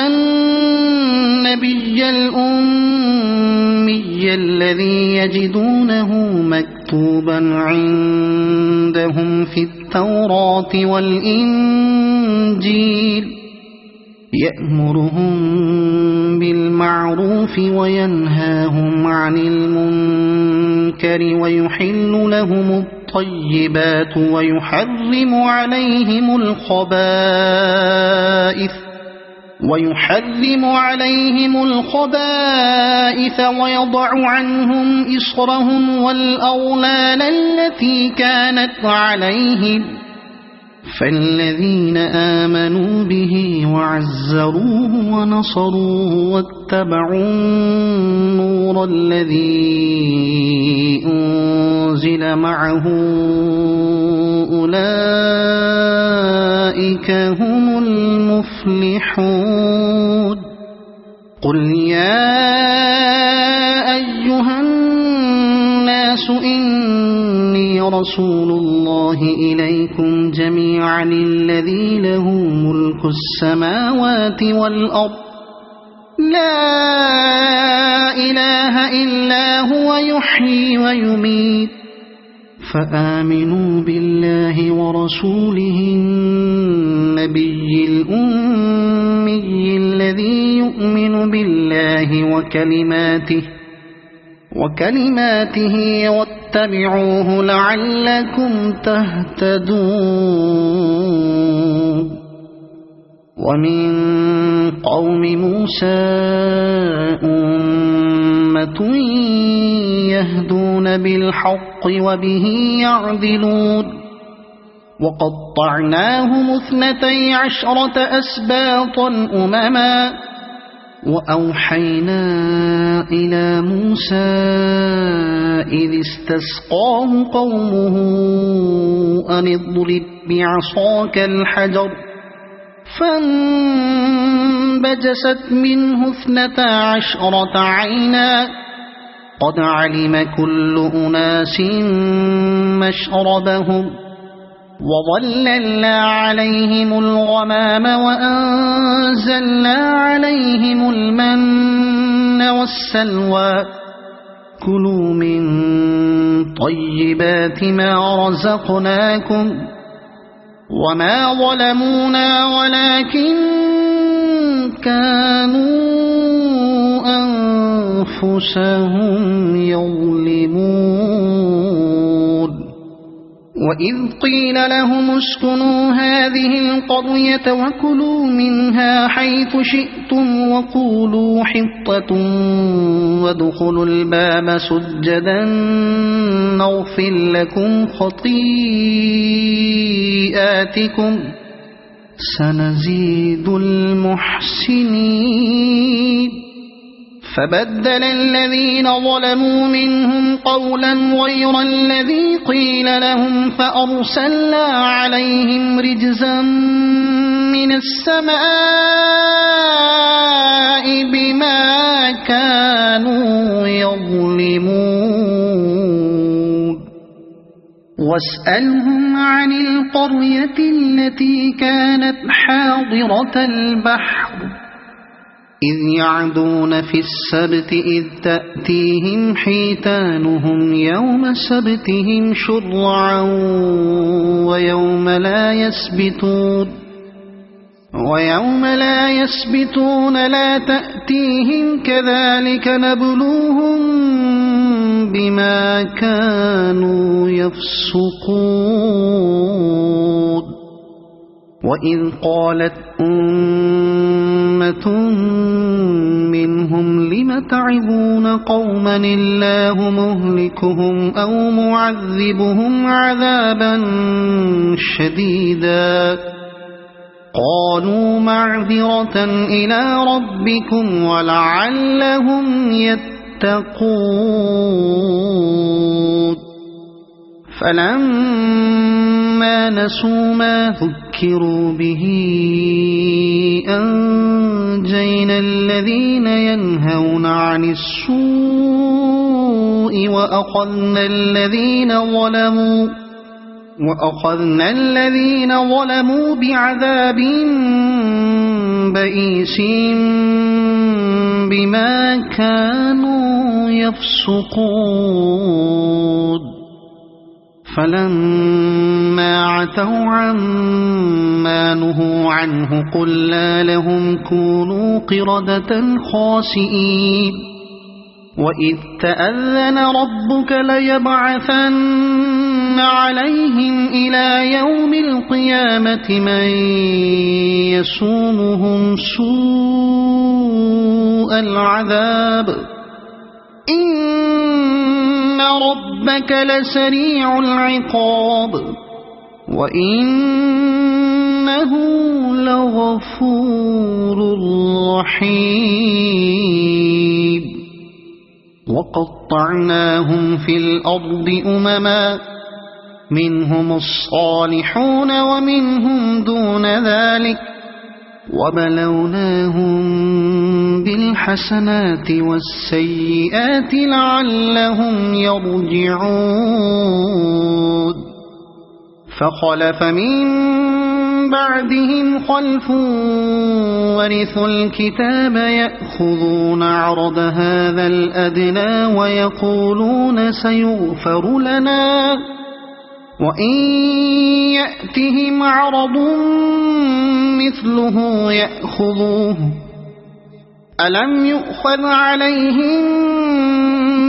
النبي الأمي الذي يجدونه مكتوبا عندهم في التوراة والإنجيل يأمرهم بالمعروف وينهاهم عن المنكر ويحل لهم الطيبات ويحرم عليهم الخبائث ويضع عنهم إصرهم والأغلال التي كانت عليهم فالذين آمنوا به وعزروه ونصروه واتبعوا النور الذي أنزل معه أولئك هم المفلحون قل يا أيها الناس إني رسول الله إليكم جميعا الذي له ملك السماوات والأرض لا إله إلا هو يحيي ويميت فآمنوا بالله ورسوله النبي الأمي الذي يؤمن بالله وكلماته واتبعوه لعلكم تهتدون ومن قوم موسى أمة يهدون بالحق وبه يعدلون وقطعناهم 12 أسباطا أمما وأوحينا إلى موسى إذ استسقاه قومه أن اضرب بعصاك الحجر فانبجست منه 12 عينا قد علم كل أناس مشربهم وظللنا عليهم الغمام وأنزلنا عليهم المن والسلوى كلوا من طيبات ما رزقناكم وما ظلمونا ولكن كانوا أنفسهم يظلمون وإذ قيل لهم اسكنوا هذه القرية وكلوا منها حيث شئتم وقولوا حطة وادخلوا الباب سجدا نغفر لكم خطيئاتكم سنزيد المحسنين فبدل الذين ظلموا منهم قولا غير الذي قيل لهم فأرسلنا عليهم رجزا من السماء بما كانوا يظلمون واسألهم عن القرية التي كانت حاضرة البحر إذ يعدون في السبت إذ تأتيهم حيتانهم يوم سبتهم شرعا ويوم لا يسبتون لا تأتيهم كذلك نبلوهم بما كانوا يفسقون وإذ قالت أمة منهم لم تعظون قوما الله مهلكهم أو معذبهم عذابا شديدا قالوا معذرة إلى ربكم ولعلهم يتقون فلما فلما نسوا ما ذكروا به أنجينا الذين ينهون عن السوء وأخذنا الذين ظلموا بعذاب بئيس بما كانوا يفسقون فلما عتوا عما نهوا عنه قلنا لهم كونوا قردة خاسئين وإذ تأذن ربك ليبعثن عليهم إلى يوم القيامة من يسومهم سوء العذاب إن ربك لسريع العقاب وإنه لغفور رحيم وقطعناهم في الأرض أمما منهم الصالحون ومنهم دون ذلك وبلوناهم بالحسنات والسيئات لعلهم يرجعون فخلف من بعدهم خلف ورثوا الكتاب يأخذون عرض هذا الأدنى ويقولون سيغفر لنا وإن يأتهم عرض مثله يأخذوه ألم يؤخذ عليهم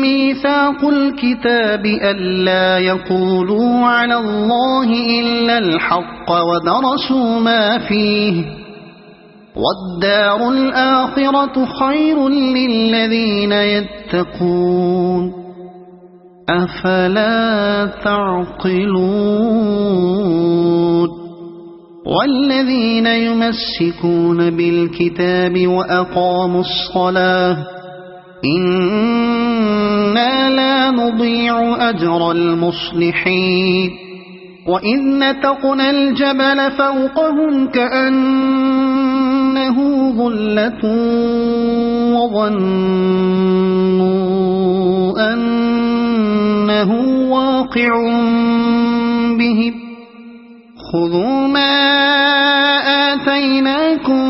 ميثاق الكتاب ألا يقولوا على الله إلا الحق ودرسوا ما فيه والدار الآخرة خير للذين يتقون أفلا تعقلون والذين يمسكون بالكتاب وأقاموا الصلاة إنا لا نضيع أجر المصلحين وإذ نتقنا الجبل فوقهم كأنه ظلة وظنوا أنه واقع بهم خذوا ما آتيناكم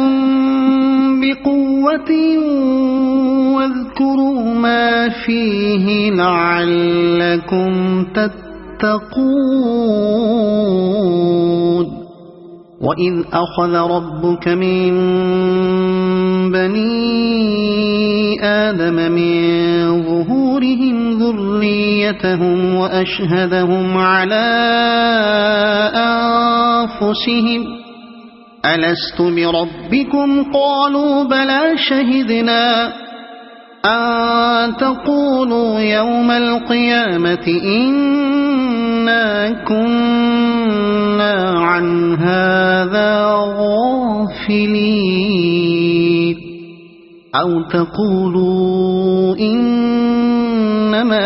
بقوة واذكروا ما فيه لعلكم تتقون وإذ أخذ ربك من بني آدم من ظهورهم ذريتهم وأشهدهم على أنفسهم ألست بربكم قالوا بلى شهدنا أن تقولوا يوم القيامة إنا كنا عن هذا غافلين أو تقولوا إنما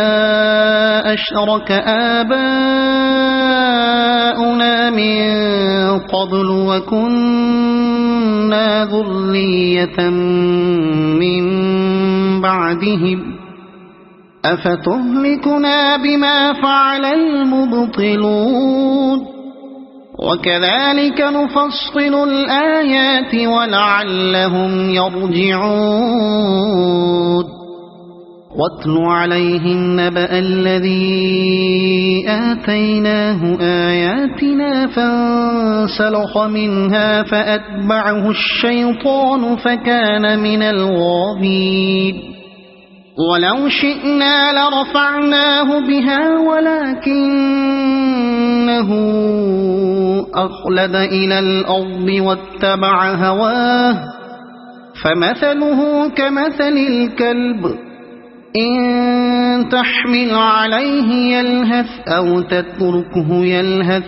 أشرك آباؤنا من قبل وكنا ذرية من بعدهم أفتهلكنا بما فعل المبطلون وكذلك نفصل الآيات ولعلهم يرجعون واتل عليهم نبأ الذي آتيناه آياتنا فانسلخ منها فأتبعه الشيطان فكان من الغاوين ولو شئنا لرفعناه بها ولكنه أخلد إلى الأرض واتبع هواه فمثله كمثل الكلب إن تحمل عليه يلهث أو تتركه يلهث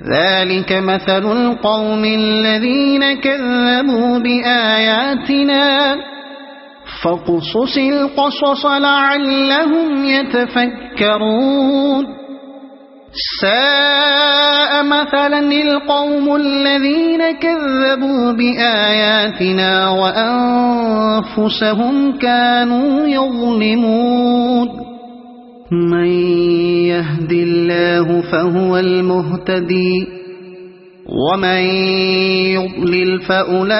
ذلك مثل القوم الذين كذبوا بآياتنا فاقصص القصص لعلهم يتفكرون ساء مثلا القوم الذين كذبوا بآياتنا وأنفسهم كانوا يظلمون من يهد الله فهو المهتدي ومن يضلل فأولئك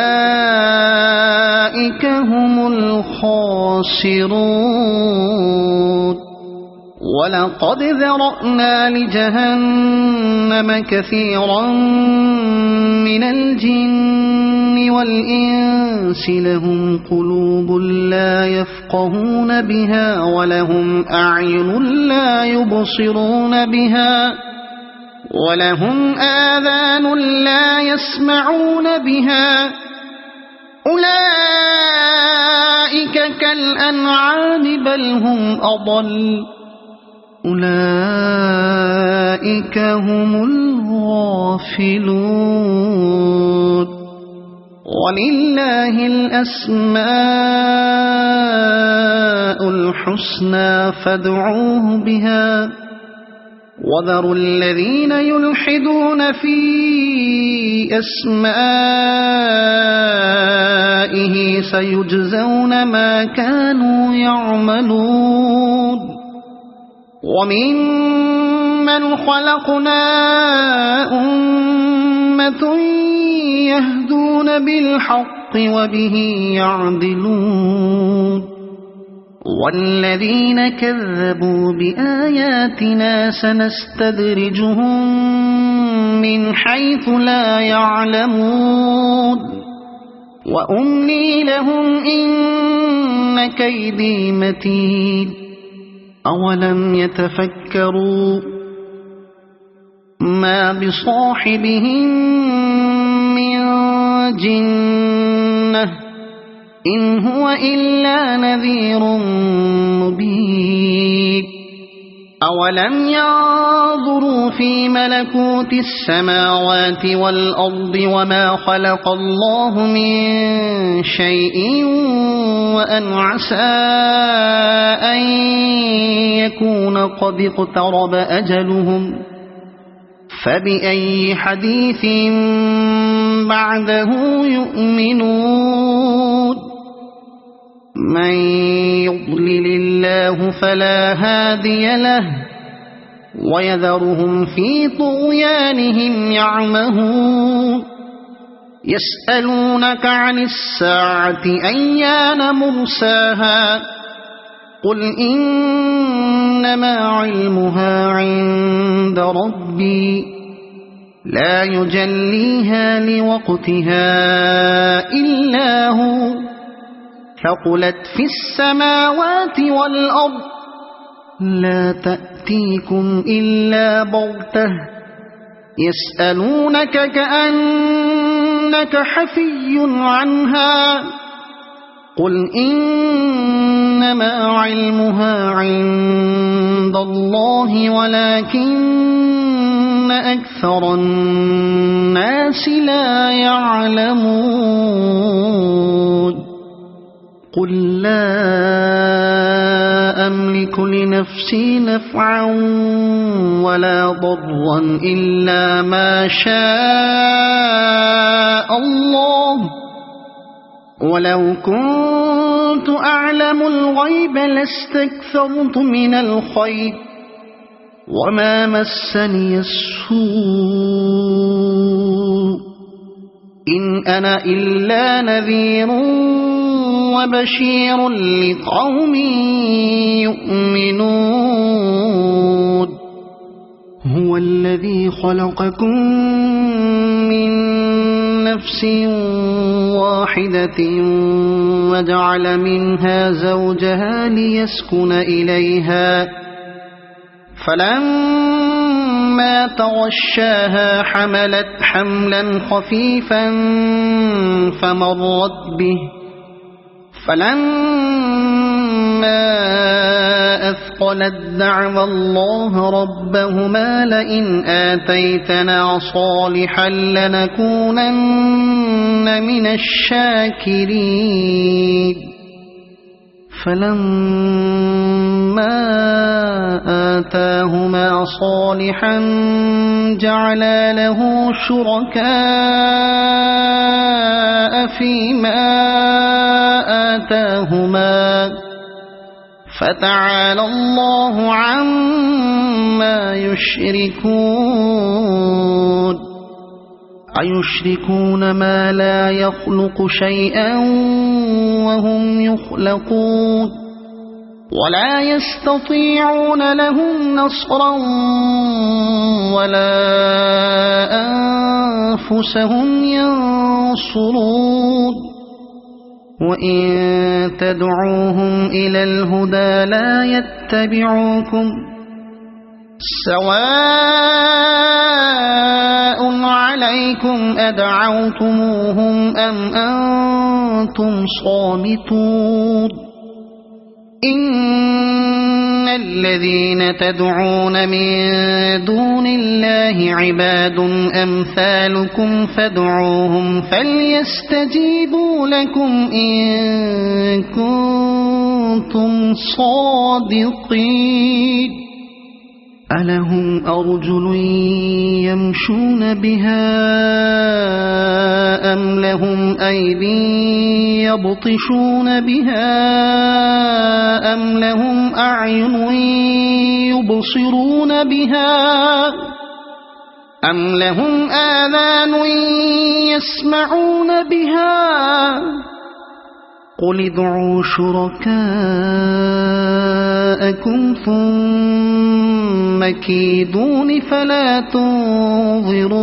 هم الخاسرون ولقد ذرأنا لجهنم كثيرا من الجن والإنس لهم قلوب لا يفقهون بها ولهم أعين لا يبصرون بها ولهم آذان لا يسمعون بها أولئك كالأنعام بل هم أضل أولئك هم الغافلون ولله الأسماء الحسنى فادعوه بها وذروا الذين يلحدون في أسمائه سيجزون ما كانوا يعملون وممن خلقنا أمة يهدون بالحق وبه يعدلون والذين كذبوا بآياتنا سنستدرجهم من حيث لا يعلمون وأملي لهم إن كيدي متين أولم يتفكروا ما بصاحبهم من جنة إن هو إلا نذير مبين أولم ينظروا في ملكوت السماوات والأرض وما خلق الله من شيء وأن عسى أن يكون قد اقترب أجلهم فبأي حديث بعده يؤمنون من يضلل الله فلا هادي له ويذرهم في طغيانهم يعمهون يسألونك عن الساعة أيان مرساها قل إنما علمها عند ربي لا يجليها لوقتها إلا هو ثقلت في السماوات والأرض لا تأتيكم إلا بغتة يسألونك كأنك حفي عنها قل إنما علمها عند الله ولكن أكثر الناس لا يعلمون قل لا أملك لنفسي نفعا ولا ضرا إلا ما شاء الله ولو كنت أعلم الغيب لاستكثرت من الخير وما مسني السوء إن أنا إلا نذير وبشير لقوم يؤمنون هو الذي خلقكم من نفس واحدة وجعل منها زوجها ليسكن إليها فلما تغشاها حملت حملا خفيفا فمرت به فلما أثقلت دعوا الله ربهما لئن آتيتنا صالحا لنكونن من الشاكرين فلما آتاهما صالحا جعلا له شركاء فيما آتاهما فتعالى الله عما يشركون أيشركون ما لا يخلق شيئا وهم يخلقون ولا يستطيعون لهم نصرا ولا أنفسهم ينصرون وإن تدعوهم إلى الهدى لا يتبعوكم سواء عليكم أدعوتموهم أم أنتم صامتون إن الذين تدعون من دون الله عباد أمثالكم فادعوهم فليستجيبوا لكم إن كنتم صادقين ألهم أرجل يمشون بها أم لهم أيدي يبطشون بها أم لهم أعين يبصرون بها أم لهم آذان يسمعون بها قل ادعوا شركاءكم ثم كيدون فلا تنظرون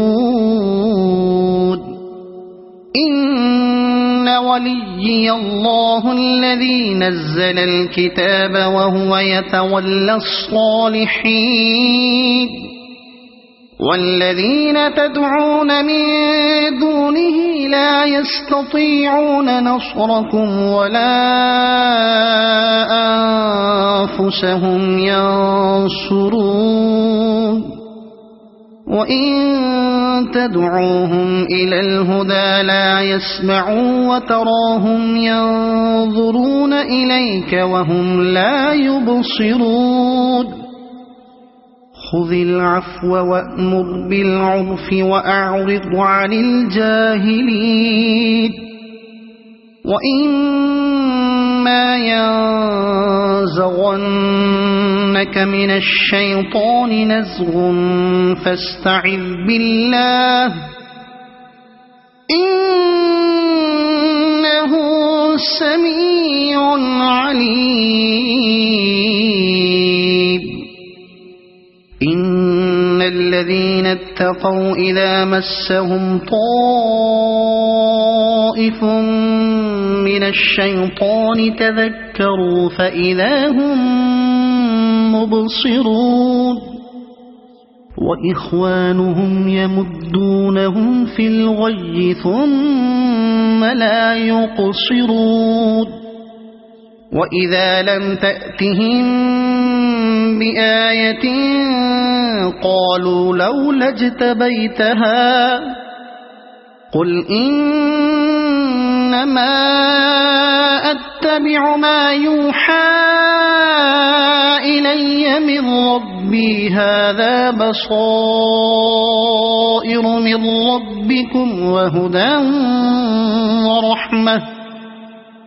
إن وليي الله الذي نزل الكتاب وهو يتولى الصالحين والذين تدعون من دونه لا يستطيعون نصركم ولا أنفسهم ينصرون وإن تدعوهم إلى الهدى لا يسمعوا وتراهم ينظرون إليك وهم لا يبصرون خذ العفو وأمر بالعرف وأعرض عن الجاهلين وإما ينزغنك من الشيطان نزغ فاستعذ بالله إنه سميع عليم إن الذين اتقوا إذا مسهم طائف من الشيطان تذكروا فإذا هم مبصرون وإخوانهم يمدونهم في الغي ثم لا يقصرون وإذا لم تأتهم بآية قالوا لولا اجتبيتها قل إنما أتبع ما يوحى إلي من ربي هذا بصائر من ربكم وهدى ورحمة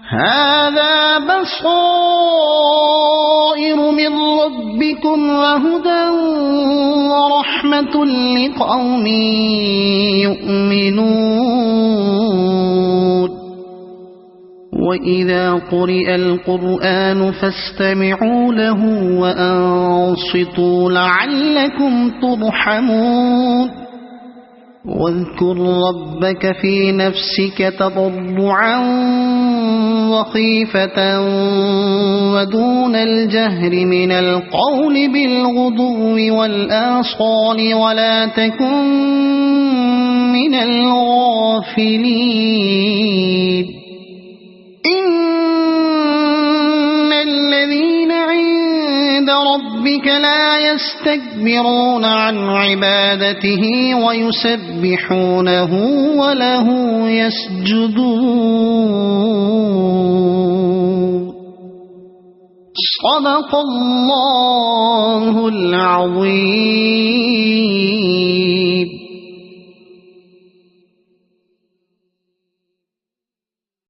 هذا بصائر من ربكم وهدى ورحمة لقوم يؤمنون وإذا قرئ القرآن فاستمعوا له وأنصتوا لعلكم ترحمون واذكر ربك في نفسك تضرعا وخيفة ودون الجهر من القول بالغدو والآصال ولا تكن من الغافلين إن الذين عند ربك لا يستكبرون عن عبادته ويسبحونه وله يسجدون صدق الله العظيم.